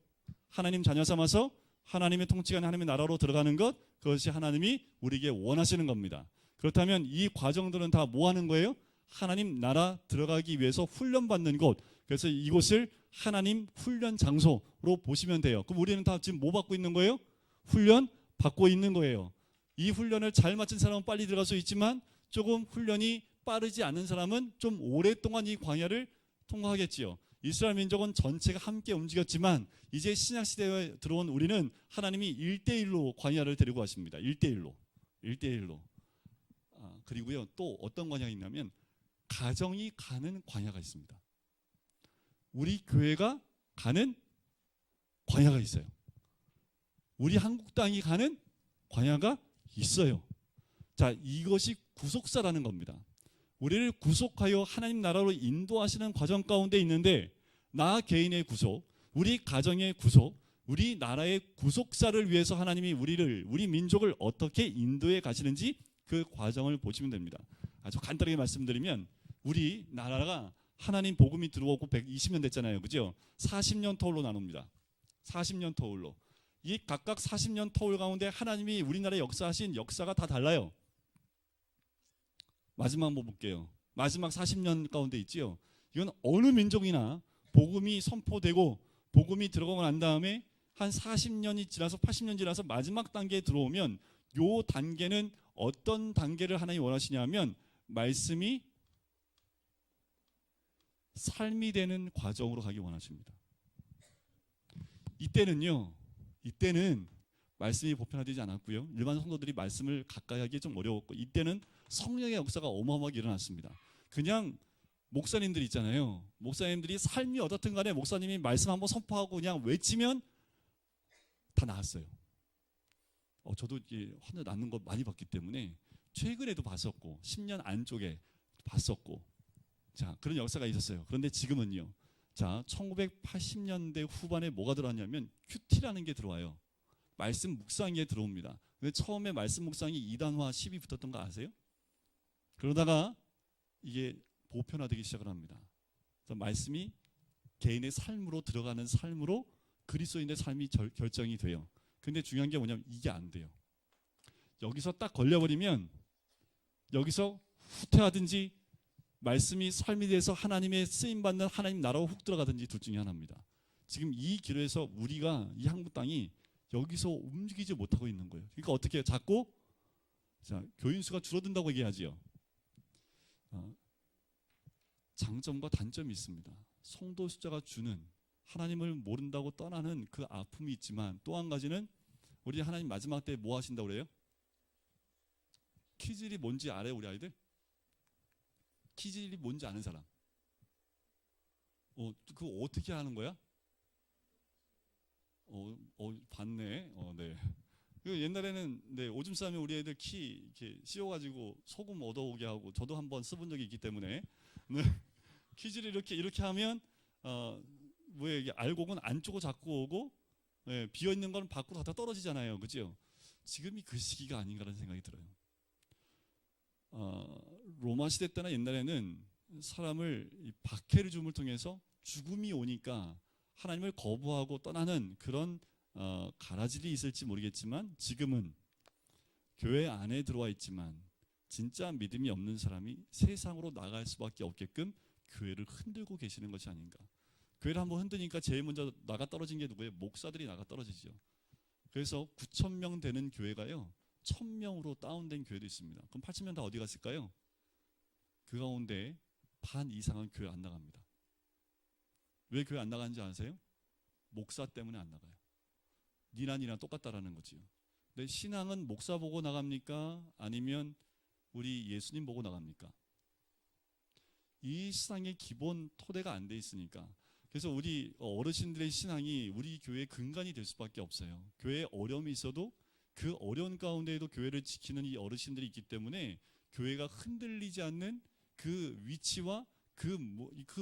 하나님 자녀 삼아서 하나님의 통치가 아닌 하나님의 나라로 들어가는 것, 그것이 하나님이 우리에게 원하시는 겁니다. 그렇다면 이 과정들은 다 뭐 하는 거예요? 하나님 나라 들어가기 위해서 훈련받는 곳. 그래서 이곳을 하나님 훈련 장소로 보시면 돼요. 그럼 우리는 다 지금 뭐 받고 있는 거예요? 훈련 받고 있는 거예요. 이 훈련을 잘 마친 사람은 빨리 들어갈 수 있지만 조금 훈련이 빠르지 않은 사람은 좀 오랫동안 이 광야를 통과하겠지요. 이스라엘 민족은 전체가 함께 움직였지만 이제 신약 시대에 들어온 우리는 하나님이 1대1로 광야를 데리고 가십니다. 1대1로. 그리고요, 또 어떤 광야가 있냐면 가정이 가는 광야가 있습니다. 우리 교회가 가는 광야가 있어요. 우리 한국 땅이 가는 광야가 있어요. 자, 이것이 구속사라는 겁니다. 우리를 구속하여 하나님 나라로 인도하시는 과정 가운데 있는데 나 개인의 구속, 우리 가정의 구속, 우리 나라의 구속사를 위해서 하나님이 우리 민족을 어떻게 인도해 가시는지 그 과정을 보시면 됩니다. 아주 간단하게 말씀드리면 우리 나라가 하나님 복음이 들어오고 120년 됐잖아요. 그죠? 40년 터울로 나눕니다. 40년 터울로. 이 각각 40년 터울 가운데 하나님이 우리나라에 역사하신 역사가 다 달라요. 마지막 한번 볼게요. 마지막 40년 가운데 있지요. 이건 어느 민족이나 복음이 선포되고 복음이 들어가고 난 다음에 한 40년이 지나서 80년 지나서 마지막 단계에 들어오면 요 단계는 어떤 단계를 하나님이 원하시냐면 말씀이 삶이 되는 과정으로 가기 원하십니다. 이때는 말씀이 보편화되지 않았고요. 일반 성도들이 말씀을 가까이 하기 좀 어려웠고 이때는 성령의 역사가 어마어마하게 일어났습니다. 그냥 목사님들 있잖아요. 목사님들이 삶이 어떻든 간에 목사님이 말씀 한번 선포하고 그냥 외치면 다 나았어요. 저도 이게 환자 낫는 거 많이 봤기 때문에 최근에도 봤었고 10년 안쪽에 봤었고 자 그런 역사가 있었어요. 그런데 지금은요. 자 1980년대 후반에 뭐가 들어왔냐면 큐티라는 게 들어와요. 말씀 묵상에 들어옵니다. 근데 처음에 말씀 묵상이 2단화 10이 붙었던 거 아세요? 그러다가 이게 보편화되기 시작을 합니다. 그래서 말씀이 개인의 삶으로 들어가는 삶으로 그리스도인의 삶이 결정이 돼요. 근데 중요한 게 뭐냐면 이게 안 돼요. 여기서 딱 걸려버리면 여기서 후퇴하든지 말씀이 삶에 대해서 하나님의 쓰임받는 하나님 나라로 훅 들어가든지 둘 중에 하나입니다. 지금 이 기로에서 우리가 이 한국 땅이 여기서 움직이지 못하고 있는 거예요. 그러니까 어떻게 해요? 자꾸 자, 교인 수가 줄어든다고 얘기하지요. 장점과 단점이 있습니다. 성도 숫자가 주는 하나님을 모른다고 떠나는 그 아픔이 있지만 또 한 가지는 우리 하나님 마지막 때 뭐 하신다고 그래요? 키질이 뭔지 알아요 우리 아이들? 키질이 뭔지 아는 사람? 그거 어떻게 하는 거야? 봤네. 네. 옛날에는 네, 오줌 싸면 우리 애들 키 이렇게 씌워가지고 소금 얻어오게 하고 저도 한번 써본 적이 있기 때문에 네. 키질을 이렇게 하면 뭐야 이게 알곡은 안쪽으로 자꾸 오고 네, 비어 있는 건 밖으로 다 떨어지잖아요, 그죠? 지금이 그 시기가 아닌가라는 생각이 들어요. 로마 시대 때나 옛날에는 사람을 이 박해를 통해서 죽음이 오니까 하나님을 거부하고 떠나는 그런 가라질이 있을지 모르겠지만 지금은 교회 안에 들어와 있지만 진짜 믿음이 없는 사람이 세상으로 나갈 수밖에 없게끔 교회를 흔들고 계시는 것이 아닌가. 교회를 한번 흔드니까 제일 먼저 나가 떨어진 게 누구예요? 목사들이 나가 떨어지죠. 그래서 9,000명 되는 교회가요 1,000명으로 다운된 교회도 있습니다. 그럼 8,000명 다 어디 갔을까요? 그 가운데 반 이상은 교회 안 나갑니다. 왜 교회 안 나가는지 아세요? 목사 때문에 안 나가요. 니나 똑같다라는 거지요. 근데 신앙은 목사 보고 나갑니까? 아니면 우리 예수님 보고 나갑니까? 이 신앙의 기본 토대가 안 돼 있으니까. 그래서 우리 어르신들의 신앙이 우리 교회의 근간이 될 수밖에 없어요. 교회에 어려움이 있어도 그 어려운 가운데에도 교회를 지키는 이 어르신들이 있기 때문에 교회가 흔들리지 않는 그 위치와 그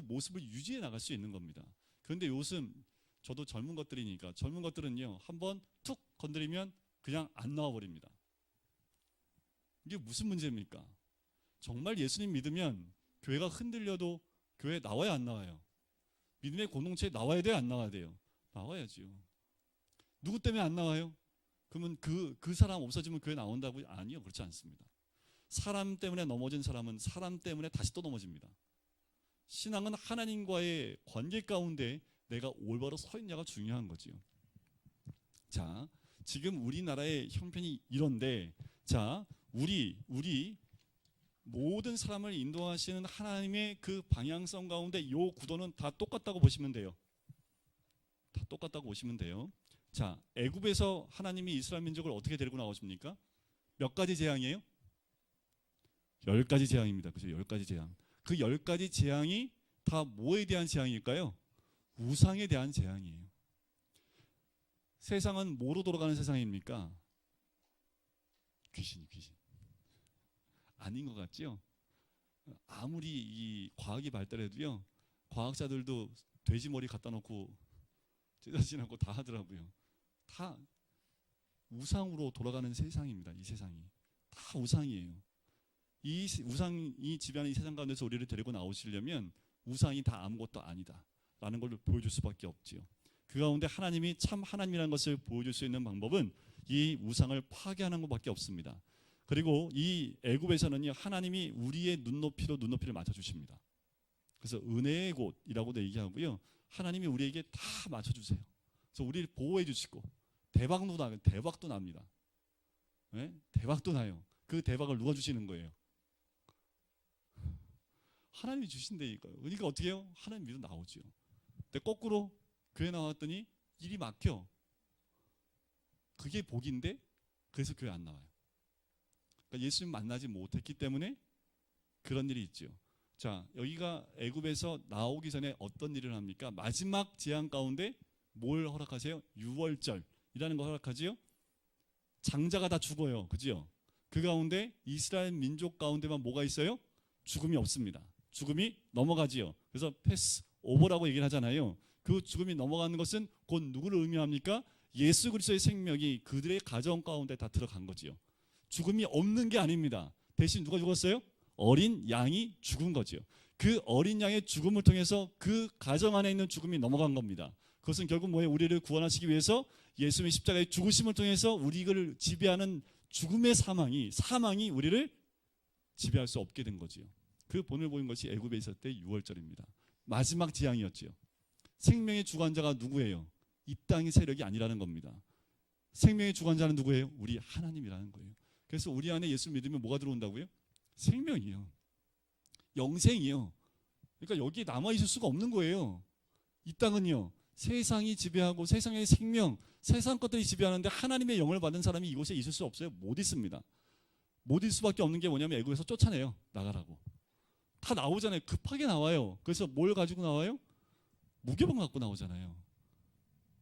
모습을 유지해 나갈 수 있는 겁니다. 그런데 요즘 저도 젊은 것들이니까 젊은 것들은요 한번 툭 건드리면 그냥 안 나와 버립니다. 이게 무슨 문제입니까? 정말 예수님 믿으면 교회가 흔들려도 교회 나와야 안 나와요? 믿음의 공동체에 나와야 돼요, 안 나와야 돼요? 나와야지요. 누구 때문에 안 나와요? 그러면 그 사람 없어지면 교회 나온다고? 아니요, 그렇지 않습니다. 사람 때문에 넘어진 사람은 사람 때문에 다시 또 넘어집니다. 신앙은 하나님과의 관계 가운데 내가 올바로 서 있냐가 중요한 거지요. 자, 지금 우리나라의 형편이 이런데, 자, 우리 모든 사람을 인도하시는 하나님의 그 방향성 가운데 이 구도는 다 똑같다고 보시면 돼요. 다 똑같다고 보시면 돼요. 자, 애굽에서 하나님이 이스라엘 민족을 어떻게 데리고 나오십니까? 몇 가지 재앙이에요? 10가지 재앙입니다. 그죠? 10가지 재앙. 그 10가지 재앙이 다 뭐에 대한 재앙일까요? 우상에 대한 재앙이에요. 세상은 뭐로 돌아가는 세상입니까? 귀신. 아닌 것 같죠? 아무리 이 과학이 발달해도요, 과학자들도 돼지 머리 갖다 놓고 제사 지내고 다 하더라고요. 다 우상으로 돌아가는 세상입니다. 이 세상이 다 우상이에요. 이 우상이 지배하는 이 세상 가운데서 우리를 데리고 나오시려면 우상이 다 아무것도 아니다라는 걸 보여줄 수밖에 없지요. 그 가운데 하나님이 참 하나님이라는 것을 보여줄 수 있는 방법은 이 우상을 파괴하는 것밖에 없습니다. 그리고 이 애굽에서는요 하나님이 우리의 눈높이를 맞춰주십니다. 그래서 은혜의 곳이라고도 얘기하고요, 하나님이 우리에게 다 맞춰주세요. 그래서 우리를 보호해 주시고 대박도 납니다. 네? 대박도 나요. 그 대박을 누가 주시는 거예요? 하나님이 주신다니까요. 그러니까 어떻게 해요? 하나님 믿어 나오죠. 근데 거꾸로 교회 나왔더니 일이 막혀. 그게 복인데 그래서 교회 안 나와요. 그러니까 예수님 만나지 못했기 때문에 그런 일이 있죠. 자, 여기가 애굽에서 나오기 전에 어떤 일을 합니까? 마지막 재앙 가운데 뭘 허락하세요? 유월절이라는 걸 허락하지요. 장자가 다 죽어요. 그죠? 그 가운데 이스라엘 민족 가운데만 뭐가 있어요? 죽음이 없습니다. 죽음이 넘어가지요. 그래서 패스 오버라고 얘기를 하잖아요. 그 죽음이 넘어가는 것은 곧 누구를 의미합니까? 예수 그리스도의 생명이 그들의 가정 가운데 다 들어간 거지요. 죽음이 없는 게 아닙니다. 대신 누가 죽었어요? 어린 양이 죽은 거지요. 그 어린 양의 죽음을 통해서 그 가정 안에 있는 죽음이 넘어간 겁니다. 그것은 결국 뭐예요? 우리를 구원하시기 위해서 예수님의 십자가의 죽으심을 통해서 우리를 지배하는 죽음의 사망이 우리를 지배할 수 없게 된 거지요. 그 본을 보인 것이 애굽에 있을 때 6월절입니다. 마지막 재앙이었지요. 생명의 주관자가 누구예요? 이 땅의 세력이 아니라는 겁니다. 생명의 주관자는 누구예요? 우리 하나님이라는 거예요. 그래서 우리 안에 예수 믿으면 뭐가 들어온다고요? 생명이요. 영생이요. 그러니까 여기 남아 있을 수가 없는 거예요. 이 땅은요. 세상이 지배하고 세상의 생명, 세상 것들이 지배하는데 하나님의 영을 받은 사람이 이곳에 있을 수 없어요. 못 있습니다. 못 있을 수밖에 없는 게 뭐냐면 애굽에서 쫓아내요. 나가라고. 다 나오잖아요. 급하게 나와요. 그래서 뭘 가지고 나와요? 무교병 갖고 나오잖아요.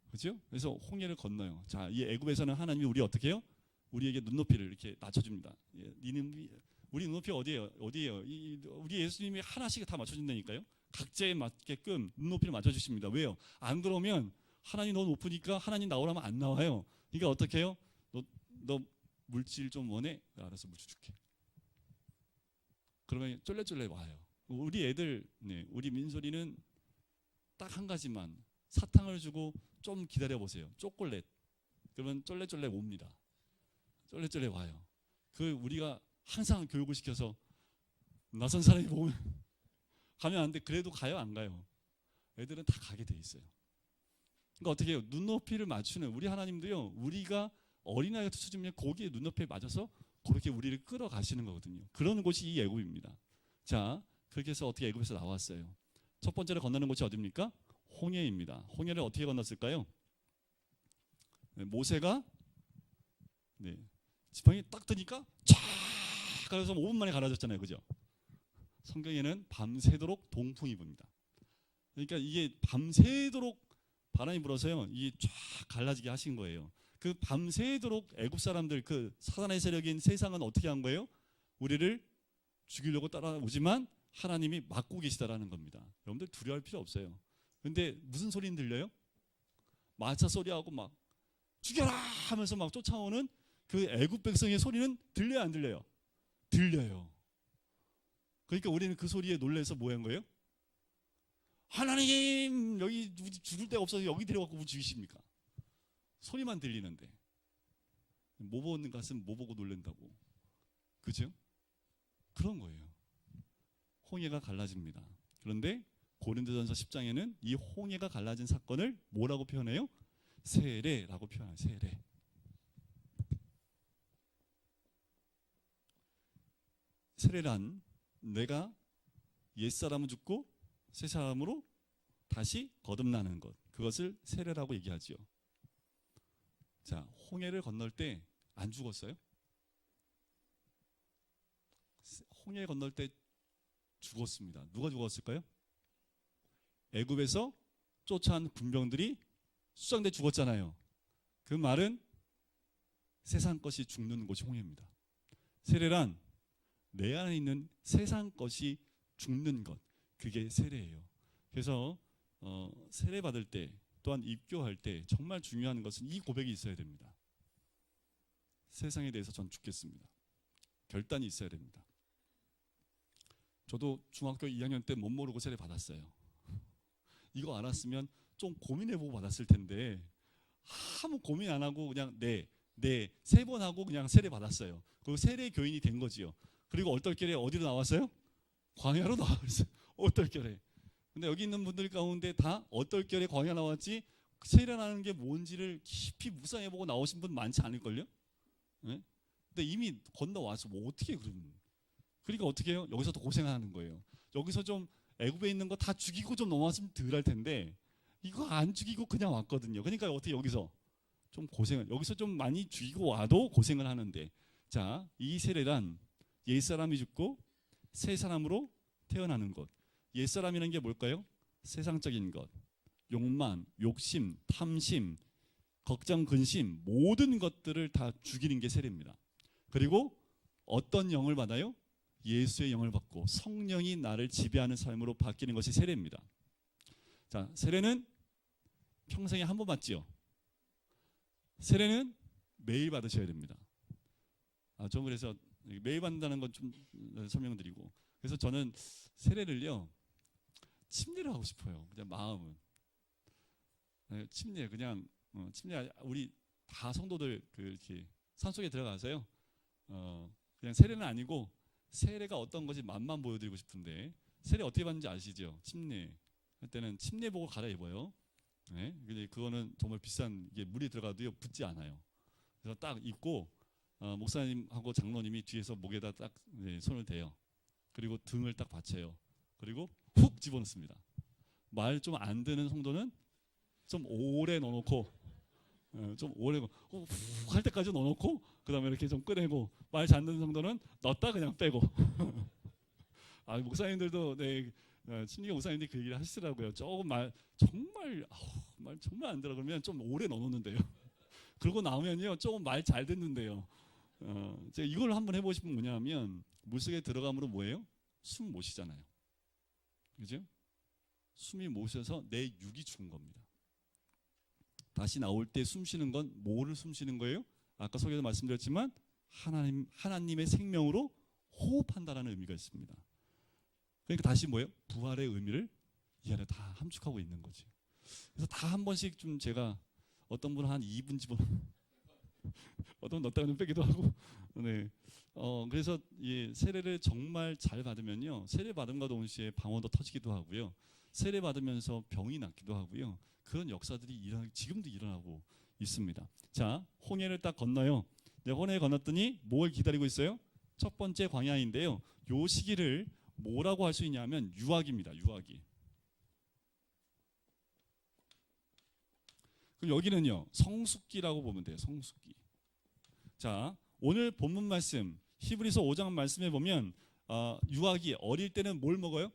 그렇죠? 그래서 홍해를 건너요. 자, 이 애굽에서는 하나님이 우리 어떻게 해요? 우리에게 눈높이를 이렇게 낮춰줍니다. 우리 눈높이 어디예요? 우리 예수님이 하나씩 다 맞춰준다니까요. 각자에 맞게끔 눈높이를 맞춰주십니다. 왜요? 안 그러면 하나님 너무 높으니까 하나님 나오라면 안 나와요. 그러니까 어떻게 해요? 너 물질 좀 원해? 알아서 물질 줄게. 그러면 쫄래쫄래 와요. 우리 애들, 우리 민소리는 딱 한 가지만 사탕을 주고 좀 기다려 보세요. 초콜릿. 그러면 쫄래쫄래 옵니다. 쫄래쫄래 와요. 그 우리가 항상 교육을 시켜서 낯선 사람이 보면 가면 안 돼. 그래도 가요, 안 가요? 애들은 다 가게 돼 있어요. 그러니까 어떻게 해요? 눈높이를 맞추는 우리 하나님도요. 우리가 어린아이가 투수주면 거기에 눈높이에 맞아서 그렇게 우리를 끌어가시는 거거든요. 그런 곳이 이 애굽입니다. 자, 그렇게 해서 어떻게 애굽에서 나왔어요? 첫 번째로 건너는 곳이 어디입니까? 홍해입니다. 홍해를 어떻게 건넜을까요? 모세가 지팡이 딱 뜨니까 쫙 가려서 5분 만에 갈라졌잖아요. 그죠? 성경에는 밤새도록 동풍이 붑니다. 그러니까 이게 밤새도록 바람이 불어서요. 이게 쫙 갈라지게 하신 거예요. 그 밤새도록 애굽 사람들 그 사단의 세력인 세상은 어떻게 한 거예요? 우리를 죽이려고 따라오지만 하나님이 막고 계시다라는 겁니다. 여러분들 두려워할 필요 없어요. 근데 무슨 소리는 들려요? 마차 소리하고 막 죽여라 하면서 막 쫓아오는 그 애굽 백성의 소리는 들려요, 안 들려요? 들려요. 그러니까 우리는 그 소리에 놀라서 뭐 한 거예요? 하나님 여기 죽을 데가 없어서 여기 데려가고 뭐 죽이십니까? 소리만 들리는데 뭐 보는 것은 뭐 보고 놀란다고. 그죠? 그런 거예요. 홍해가 갈라집니다. 그런데 고린도전서 10장에는 이 홍해가 갈라진 사건을 뭐라고 표현해요? 세례라고 표현해요. 세례. 세례란 내가 옛사람은 죽고 새 사람으로 다시 거듭나는 것. 그것을 세례라고 얘기하지요. 자, 홍해를 건널 때 안 죽었어요? 홍해 건널 때 죽었습니다. 누가 죽었을까요? 애굽에서 쫓아온 군병들이 수장돼 죽었잖아요. 그 말은 세상 것이 죽는 곳이 홍해입니다. 세례란 내 안에 있는 세상 것이 죽는 것, 그게 세례예요. 그래서 세례 받을 때 또한 입교할 때 정말 중요한 것은 이 고백이 있어야 됩니다. 세상에 대해서 전 죽겠습니다. 결단이 있어야 됩니다. 저도 중학교 2학년 때 못 모르고 세례 받았어요. 이거 알았으면 좀 고민해보고 받았을 텐데 아무 고민 안 하고 그냥 세 번 하고 그냥 세례 받았어요. 그리고 세례 교인이 된 거지요. 그리고 얼떨결에 어디로 나왔어요? 광야로 나왔어요. 얼떨결에. 근데 여기 있는 분들 가운데 다 얼떨결에 광야 나왔지 세례라는 게 뭔지를 깊이 묵상해보고 나오신 분 많지 않을걸요? 네? 근데 이미 건너와서 뭐 어떻게 그러면. 그러니까 어떻게 해요? 여기서 더 고생하는 거예요. 여기서 좀 애굽에 있는 거 다 죽이고 좀 넘어왔으면 덜 할 텐데 이거 안 죽이고 그냥 왔거든요. 그러니까 어떻게 여기서 좀 고생을, 여기서 좀 많이 죽이고 와도 고생을 하는데, 자, 이 세례란 옛사람이 죽고 새 사람으로 태어나는 것. 옛사람이라는 게 뭘까요? 세상적인 것, 욕망, 욕심, 탐심, 걱정, 근심 모든 것들을 다 죽이는 게 세례입니다. 그리고 어떤 영을 받아요? 예수의 영을 받고 성령이 나를 지배하는 삶으로 바뀌는 것이 세례입니다. 자, 세례는 평생에 한 번 받지요. 세례는 매일 받으셔야 됩니다. 좀 그래서 매일 받는다는 건 좀 설명드리고, 그래서 저는 세례를요 침례를 하고 싶어요. 그냥 마음은 침례, 그냥 침례. 우리 다 성도들 이렇게 산속에 들어가서요. 그냥 세례는 아니고 세례가 어떤 것이 맛만 보여드리고 싶은데, 세례 어떻게 받는지 아시죠? 침례 할 때는 침례복을 갈아입어요. 네? 근데 그거는 정말 비싼, 이게 물이 들어가도요 붙지 않아요. 그래서 딱 입고 목사님하고 장로님이 뒤에서 목에다 딱 손을 대요. 그리고 등을 딱 받쳐요. 그리고 훅 집어넣습니다. 말 좀 안 드는 성도는 좀 오래 넣어놓고, 좀 오래 훅 할 때까지 넣어놓고, 그 다음에 이렇게 좀 꺼내고, 말 잘 듣는 성도는 넣었다 그냥 빼고. 목사님들도 침례 목사님들이 그 얘기를 하시더라고요. 조금 말 정말 안 들어 그러면 좀 오래 넣어놓는데요. 그러고 나오면요 조금 말 잘 듣는데요. 제가 이걸 한번 해보고 싶은 게 뭐냐면, 물속에 들어감으로 뭐예요? 숨 못 쉬잖아요. 그죠? 숨이 못 쉬어서 내 육이 죽은 겁니다. 다시 나올 때 숨 쉬는 건 뭐를 숨 쉬는 거예요? 아까 소개에서 말씀드렸지만 하나님의 생명으로 호흡한다라는 의미가 있습니다. 그러니까 다시 뭐예요? 부활의 의미를 이 안에 다 함축하고 있는 거지. 그래서 다 한 번씩 좀 제가, 어떤 분은 한 2분 집어, 어떤 분 넣었다가 좀 빼기도 하고, 네. 그래서 이 세례를 정말 잘 받으면요, 세례 받음과 동시에 방언도 터지기도 하고요, 세례 받으면서 병이 낫기도 하고요, 그런 역사들이 지금도 일어나고 있습니다. 자, 홍해를 딱 건너요. 홍해 건넜더니 뭘 기다리고 있어요? 첫 번째 광야인데요. 요 시기를 뭐라고 할 수 있냐면 유학입니다. 유학이. 그럼 여기는요 성숙기라고 보면 돼요. 성숙기. 자, 오늘 본문 말씀 히브리서 5장 말씀에 보면 유학이 어릴 때는 뭘 먹어요?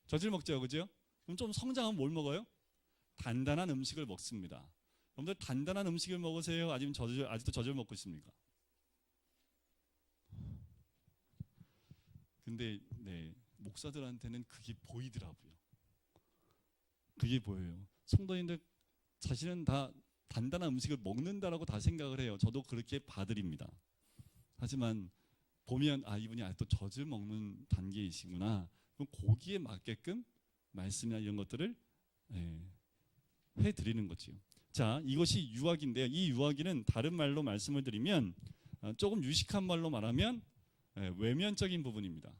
젖을 먹죠, 그죠? 그럼 좀 성장하면 뭘 먹어요? 단단한 음식을 먹습니다. 여러분들 단단한 음식을 먹으세요? 아니면 아직도 젖을 먹고 있습니까? 근데 목사들한테는 그게 보이더라고요. 그게 보여요. 성도님들 자신은 다 단단한 음식을 먹는다라고 다 생각을 해요. 저도 그렇게 봐드립니다. 하지만 보면 이분이 아직도 젖을 먹는 단계이시구나. 그럼 거기에 맞게끔 말씀이나 이런 것들을 해드리는 거지요. 자, 이것이 유아기인데요. 이 유아기는 다른 말로 말씀을 드리면, 조금 유식한 말로 말하면 외면적인 부분입니다.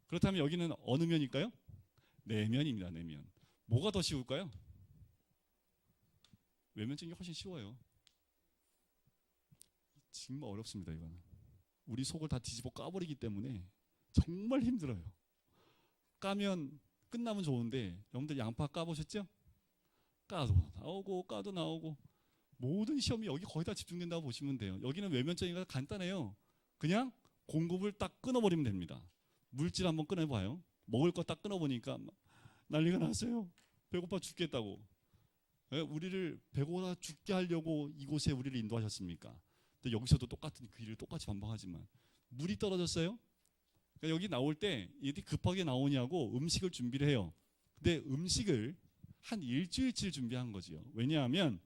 그렇다면 여기는 어느 면일까요? 내면입니다. 내면. 뭐가 더 쉬울까요? 외면적인 게 훨씬 쉬워요. 정말 어렵습니다. 이거는 우리 속을 다 뒤집어 까버리기 때문에 정말 힘들어요. 까면 끝나면 좋은데, 여러분들 양파 까보셨죠? 까도 나오고 모든 시험이 여기 거의 다 집중된다고 보시면 돼요. 여기는 외면적인 거 간단해요. 그냥 공급을 딱 끊어버리면 됩니다. 물질 한번 끊어봐요. 먹을 거 딱 끊어보니까 난리가 났어요. 배고파 죽겠다고. 우리를 배고파 죽게 하려고 이곳에 우리를 인도하셨습니까? 근데 여기서도 똑같은 그 일을 똑같이 반복하지만 물이 떨어졌어요. 그러니까 여기 나올 때 이게 급하게 나오냐고 음식을 준비를 해요. 근데 음식을 한 일주일치 준비한 거지요. 왜냐하면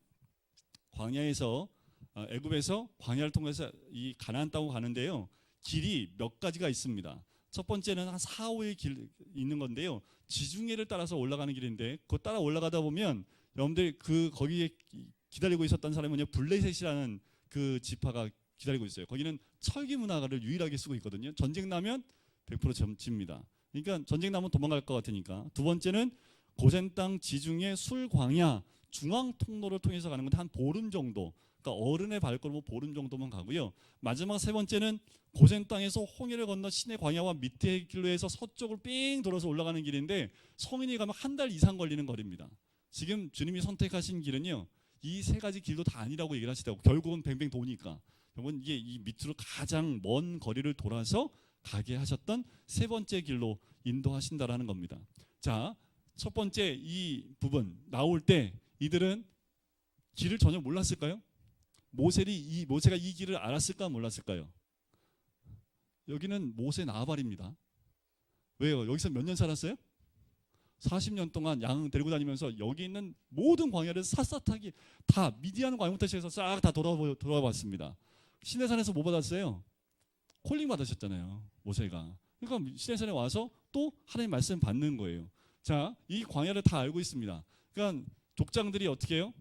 광야에서 애굽에서 광야를 통해서 이 가나안 땅으로 가는데요, 길이 몇 가지가 있습니다. 첫 번째는 한 4, 5일 길 있는 건데요, 지중해를 따라서 올라가는 길인데, 그거 따라 올라가다 보면 여러분들 거기에 기다리고 있었던 사람은 블레셋이라는 그 지파가 기다리고 있어요. 거기는 철기 문화를 유일하게 쓰고 있거든요. 전쟁 나면 100% 집니다. 그러니까 전쟁 나면 도망갈 것 같으니까. 두 번째는 고센 땅 지중해 술 광야 중앙 통로를 통해서 가는 건데 한 보름 정도, 그러니까 어른의 발걸음으로 보름 정도만 가고요. 마지막 세 번째는 고센 땅에서 홍해를 건너 시내 광야와 밑에 길로 해서 서쪽으로 삥 돌아서 올라가는 길인데, 성인이 가면 한 달 이상 걸리는 거리입니다. 지금 주님이 선택하신 길은요, 이 세 가지 길도 다 아니라고 얘기를 하시더라고요. 결국은 뱅뱅 도니까. 여러분, 이게 이 밑으로 가장 먼 거리를 돌아서 가게 하셨던 세 번째 길로 인도하신다라는 겁니다. 자, 첫 번째 이 부분 나올 때 이들은 길을 전혀 몰랐을까요? 모세가 이 길을 알았을까 몰랐을까요? 여기는 모세 나발입니다. 왜요? 여기서 몇 년 살았어요? 40년 동안 양 데리고 다니면서 여기 있는 모든 광야를 샅샅하게 다 미디안 광야부터 시작해서 싹 다 돌아봤습니다. 시내산에서 뭐 받았어요? 콜링 받으셨잖아요, 모세가. 그러니까 시내산에 와서 또 하나님 말씀 받는 거예요. 자, 이 광야를 다 알고 있습니다. 그러니까 족장들이 어떻게 해요?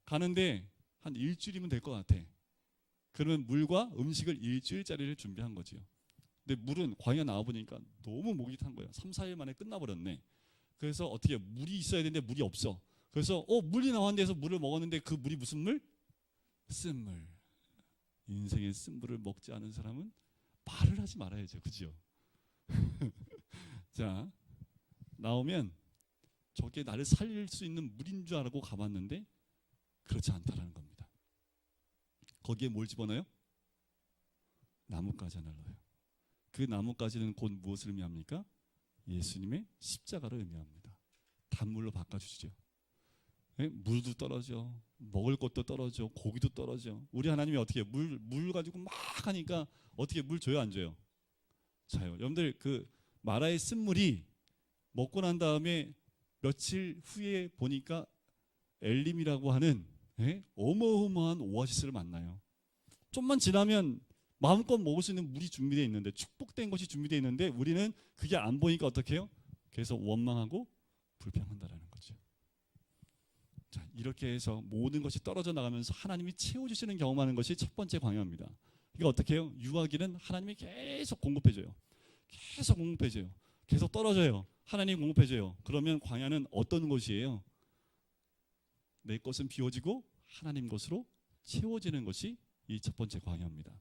가는데 한 일주일이면 될 것 같아. 그러면 물과 음식을 일주일짜리를 준비한 거지요. 근데 물은 광야 나와보니까 너무 목이 탄 거예요. 3, 4일 만에 끝나버렸네. 그래서 어떻게 해요? 물이 있어야 되는데 물이 없어. 그래서 물이 나왔는데 해서 물을 먹었는데 그 물이 무슨 물? 쓴물. 인생의 쓴물을 먹지 않은 사람은 말을 하지 말아야죠. 그죠? 자, 나오면 저게 나를 살릴 수 있는 물인 줄 알고 가봤는데 그렇지 않다라는 겁니다. 거기에 뭘 집어넣어요? 나뭇가지 하나를 넣어요. 그 나뭇가지는 곧 무엇을 의미합니까? 예수님의 십자가를 의미합니다. 단물로 바꿔주시죠. 물도 떨어져, 먹을 것도 떨어져, 고기도 떨어져. 우리 하나님이 어떻게 물 가지고 막 하니까 어떻게 물 줘요, 안 줘요? 자요. 여러분들 그 마라의 쓴물이 먹고 난 다음에 며칠 후에 보니까 엘림이라고 하는 어마어마한 오아시스를 만나요. 좀만 지나면 마음껏 먹을 수 있는 물이 준비되어 있는데, 축복된 것이 준비되어 있는데 우리는 그게 안 보니까 어떻게 해요? 계속 원망하고 불평한다라는 거죠. 자, 이렇게 해서 모든 것이 떨어져 나가면서 하나님이 채워주시는 경험하는 것이 첫 번째 광야입니다. 그러니까 어떻게 해요? 유아기는 하나님이 계속 공급해줘요. 계속 공급해줘요. 계속 떨어져요. 하나님 공급해줘요. 그러면 광야는 어떤 것이에요? 내 것은 비워지고 하나님 것으로 채워지는 것이 이 첫 번째 광야입니다.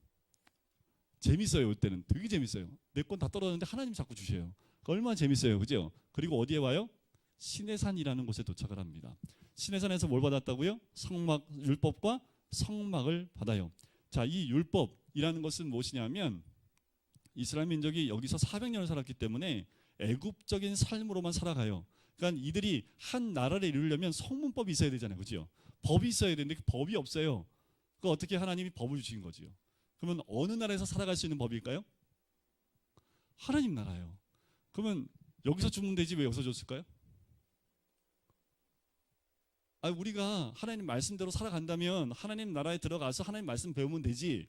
재밌어요. 이때는 되게 재밌어요. 내 건 다 떨어졌는데 하나님 자꾸 주셔요. 얼마나 재밌어요, 그죠? 그리고 어디에 와요? 시내산이라는 곳에 도착을 합니다. 시내산에서 뭘 받았다고요? 율법과 성막을 받아요. 자, 이 율법이라는 것은 무엇이냐면 이스라엘 민족이 여기서 400년을 살았기 때문에 애굽적인 삶으로만 살아가요. 그러니까 이들이 한 나라를 이루려면 성문법이 있어야 되잖아요, 그죠? 법이 있어야 되는데 그 법이 없어요. 그 어떻게 하나님이 법을 주신 거지요? 그러면 어느 나라에서 살아갈 수 있는 법일까요? 하나님 나라예요. 그러면 여기서 주면 되지 왜 여기서 줬을까요? 우리가 하나님 말씀대로 살아간다면 하나님 나라에 들어가서 하나님 말씀 배우면 되지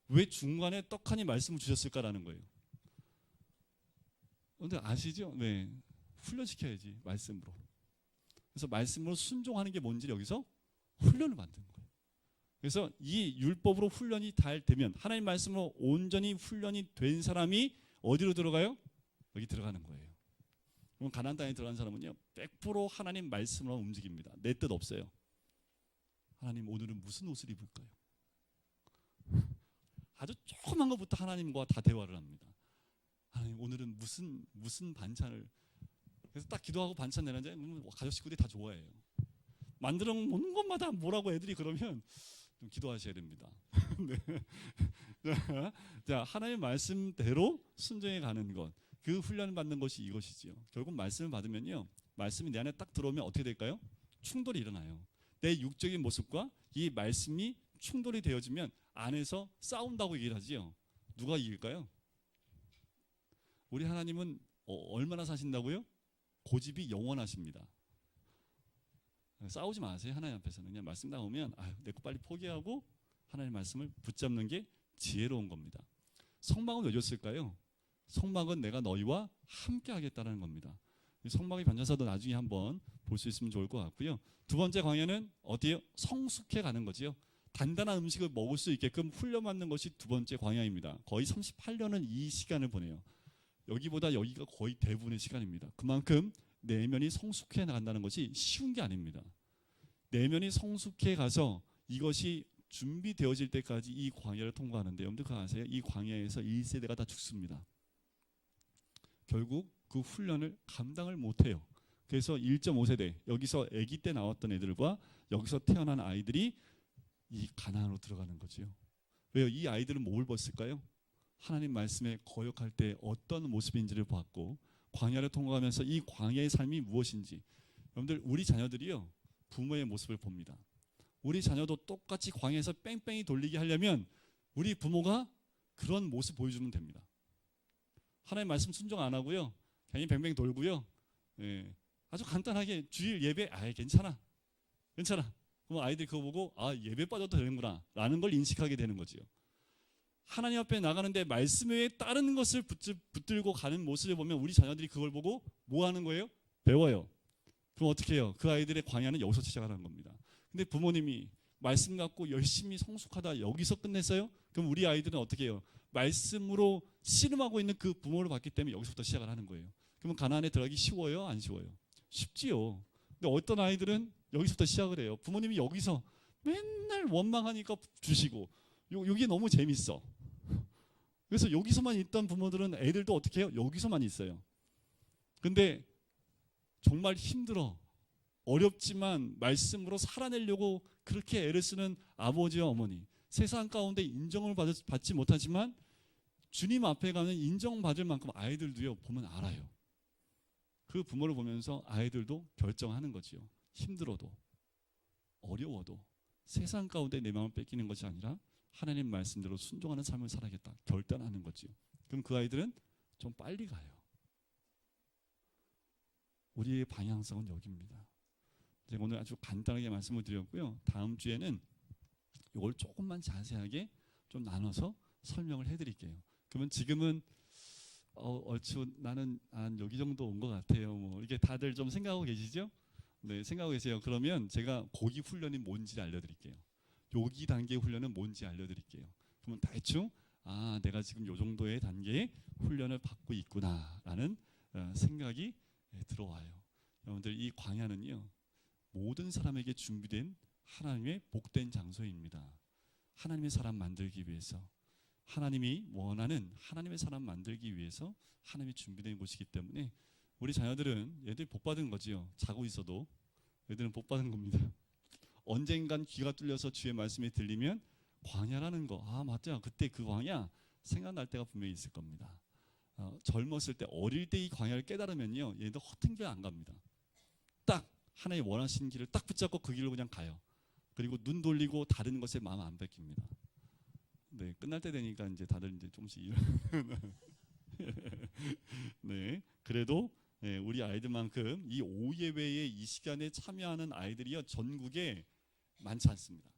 왜 중간에 떡하니 말씀을 주셨을까라는 거예요. 근데 아시죠? 네, 훈련시켜야지 말씀으로. 그래서 말씀으로 순종하는 게 뭔지 여기서 훈련을 만드는 거예요. 그래서 이 율법으로 훈련이 잘 되면 하나님 말씀으로 온전히 훈련이 된 사람이 어디로 들어가요? 여기 들어가는 거예요. 그럼 가나안 땅에 들어간 사람은요 100% 하나님 말씀으로 움직입니다. 내 뜻 없어요. 하나님 오늘은 무슨 옷을 입을까요? 아주 조그만 것부터 하나님과 다 대화를 합니다. 하나님 오늘은 무슨 반찬을, 그래서 딱 기도하고 반찬 내는데 가족 식구들이 다 좋아해요. 만들어 놓은 것마다 뭐라고 애들이 그러면 좀 기도하셔야 됩니다. 네. 자, 하나님의 말씀대로 순종해 가는 것, 그 훈련을 받는 것이 이것이지요. 결국 말씀을 받으면요, 말씀이 내 안에 딱 들어오면 어떻게 될까요? 충돌이 일어나요. 내 육적인 모습과 이 말씀이 충돌이 되어지면 안에서 싸운다고 얘기를 하지요. 누가 이길까요? 우리 하나님은 얼마나 사신다고요? 고집이 영원하십니다. 싸우지 마세요. 하나님 앞에서는 그냥 말씀 나오면 내 거 빨리 포기하고 하나님 말씀을 붙잡는 게 지혜로운 겁니다. 성막은 왜 줬을까요? 성막은 내가 너희와 함께 하겠다는 겁니다. 성막의 변천사도 나중에 한번 볼 수 있으면 좋을 것 같고요. 두 번째 광야는 어디요? 성숙해 가는 거지요. 단단한 음식을 먹을 수 있게끔 훈련받는 것이 두 번째 광야입니다. 거의 38년은 이 시간을 보내요. 여기보다 여기가 거의 대부분의 시간입니다. 그만큼 내면이 성숙해 나간다는 것이 쉬운 게 아닙니다. 내면이 성숙해 가서 이것이 준비되어질 때까지 이 광야를 통과하는데, 여러분들 그거 아세요? 이 광야에서 1세대가 다 죽습니다. 결국 그 훈련을 감당을 못해요. 그래서 1.5세대, 여기서 아기 때 나왔던 애들과 여기서 태어난 아이들이 이 가나안으로 들어가는 거죠. 왜요? 이 아이들은 뭘 봤을까요? 하나님 말씀에 거역할 때 어떤 모습인지를 봤고, 광야를 통과하면서 이 광야의 삶이 무엇인지. 여러분들 우리 자녀들이요 부모의 모습을 봅니다. 우리 자녀도 똑같이 광야에서 뺑뺑이 돌리게 하려면 우리 부모가 그런 모습 보여주면 됩니다. 하나님 말씀 순종 안 하고요 괜히 뱅뱅 돌고요 예, 아주 간단하게 주일 예배 괜찮아 그럼 아이들이 그거 보고 예배 빠져도 되는구나 라는 걸 인식하게 되는 거지요. 하나님 앞에 나가는데 말씀 외에 다른 것을 붙들고 가는 모습을 보면 우리 자녀들이 그걸 보고 뭐 하는 거예요? 배워요. 그럼 어떻게 해요? 그 아이들의 광야는 여기서 시작하는 겁니다. 근데 부모님이 말씀 갖고 열심히 성숙하다 여기서 끝냈어요? 그럼 우리 아이들은 어떻게 해요? 말씀으로 씨름하고 있는 그 부모를 봤기 때문에 여기서부터 시작을 하는 거예요. 그러면 가나안에 들어가기 쉬워요? 안 쉬워요? 쉽지요. 근데 어떤 아이들은 여기서부터 시작을 해요. 부모님이 여기서 맨날 원망하니까 주시고 여기 너무 재밌어. 그래서 여기서만 있던 부모들은 애들도 어떻게 해요? 여기서만 있어요. 근데 정말 힘들어 어렵지만 말씀으로 살아내려고 그렇게 애를 쓰는 아버지와 어머니, 세상 가운데 인정을 받지 못하지만 주님 앞에 가면 인정받을 만큼 아이들도요 보면 알아요. 그 부모를 보면서 아이들도 결정하는 거지요. 힘들어도 어려워도 세상 가운데 내 마음을 뺏기는 것이 아니라 하나님 말씀대로 순종하는 삶을 살아야겠다 결단하는 거지요. 그럼 그 아이들은 좀 빨리 가요. 우리의 방향성은 여기입니다. 제가 오늘 아주 간단하게 말씀을 드렸고요. 다음 주에는 이걸 조금만 자세하게 좀 나눠서 설명을 해드릴게요. 그러면 지금은 얼추 나는 한 여기 정도 온 것 같아요. 뭐 이렇게 다들 좀 생각하고 계시죠? 네, 생각하고 계세요. 그러면 제가 고기 훈련이 뭔지 알려드릴게요. 여기 단계 훈련은 뭔지 알려드릴게요. 그러면 대충 내가 지금 요 정도의 단계의 훈련을 받고 있구나라는 생각이 들어와요. 여러분들 이 광야는요 모든 사람에게 준비된 하나님의 복된 장소입니다. 하나님의 사람 만들기 위해서 하나님이 원하는 하나님의 사람 만들기 위해서 하나님이 준비된 곳이기 때문에 우리 자녀들은 얘들 복 받은 거지요. 자고 있어도 얘들은 복 받은 겁니다. 언젠간 귀가 뚫려서 주의 말씀이 들리면 광야라는 거 맞죠. 그때 그 광야 생각날 때가 분명히 있을 겁니다. 젊었을 때 어릴 때 이 광야를 깨달으면요 얘도 허튼 길 안 갑니다. 딱 하나님 원하시는 길을 딱 붙잡고 그 길로 그냥 가요. 그리고 눈 돌리고 다른 것에 마음 안 뺏깁니다. 네, 끝날 때 되니까 이제 다들 이제 조금씩 네, 그래도 우리 아이들만큼 이 오예배의 이 시간에 참여하는 아이들이요 전국에 많지 않습니다.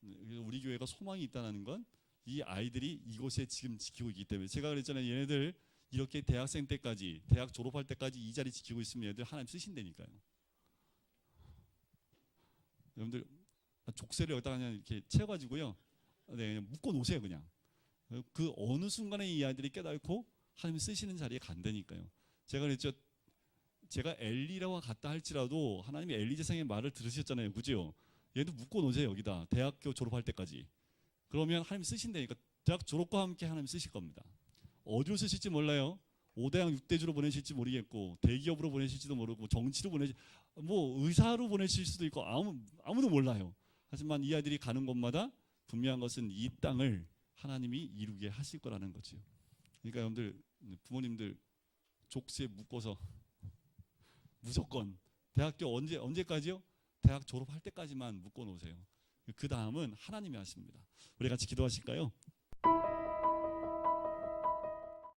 우리 교회가 소망이 있다는 건 이 아이들이 이곳에 지금 지키고 있기 때문에 제가 그랬잖아요. 얘네들 이렇게 대학생 때까지 대학 졸업할 때까지 이 자리 지키고 있으면 얘들 하나님 쓰신다니까요. 여러분들 족쇄를 여기다가 그냥 이렇게 채워가지고요. 네, 그냥 묶어 놓으세요 그냥. 그 어느 순간에 이 아이들이 깨닫고 하나님 쓰시는 자리에 간다니까요. 제가 그랬죠. 제가 엘리라고 갔다 할지라도 하나님이 엘리 제사장의 말을 들으셨잖아요. 그죠? 얘도 묶어 놓으세요 여기다. 대학교 졸업할 때까지. 그러면 하나님 쓰신다니까. 대학 졸업과 함께 하나님 쓰실 겁니다. 어디로 쓰실지 몰라요. 5대양 6대주로 보내실지 모르겠고 대기업으로 보내실지도 모르고 정치로 뭐 의사로 보내실 수도 있고 아무도 몰라요. 하지만 이 아이들이 가는 곳마다 분명한 것은 이 땅을 하나님이 이루게 하실 거라는 거죠. 그러니까 여러분들 부모님들 족쇄 묶어서 무조건 대학교 언제까지요? 대학 졸업할 때까지만 묶어 놓으세요. 그 다음은 하나님이 하십니다. 우리 같이 기도하실까요?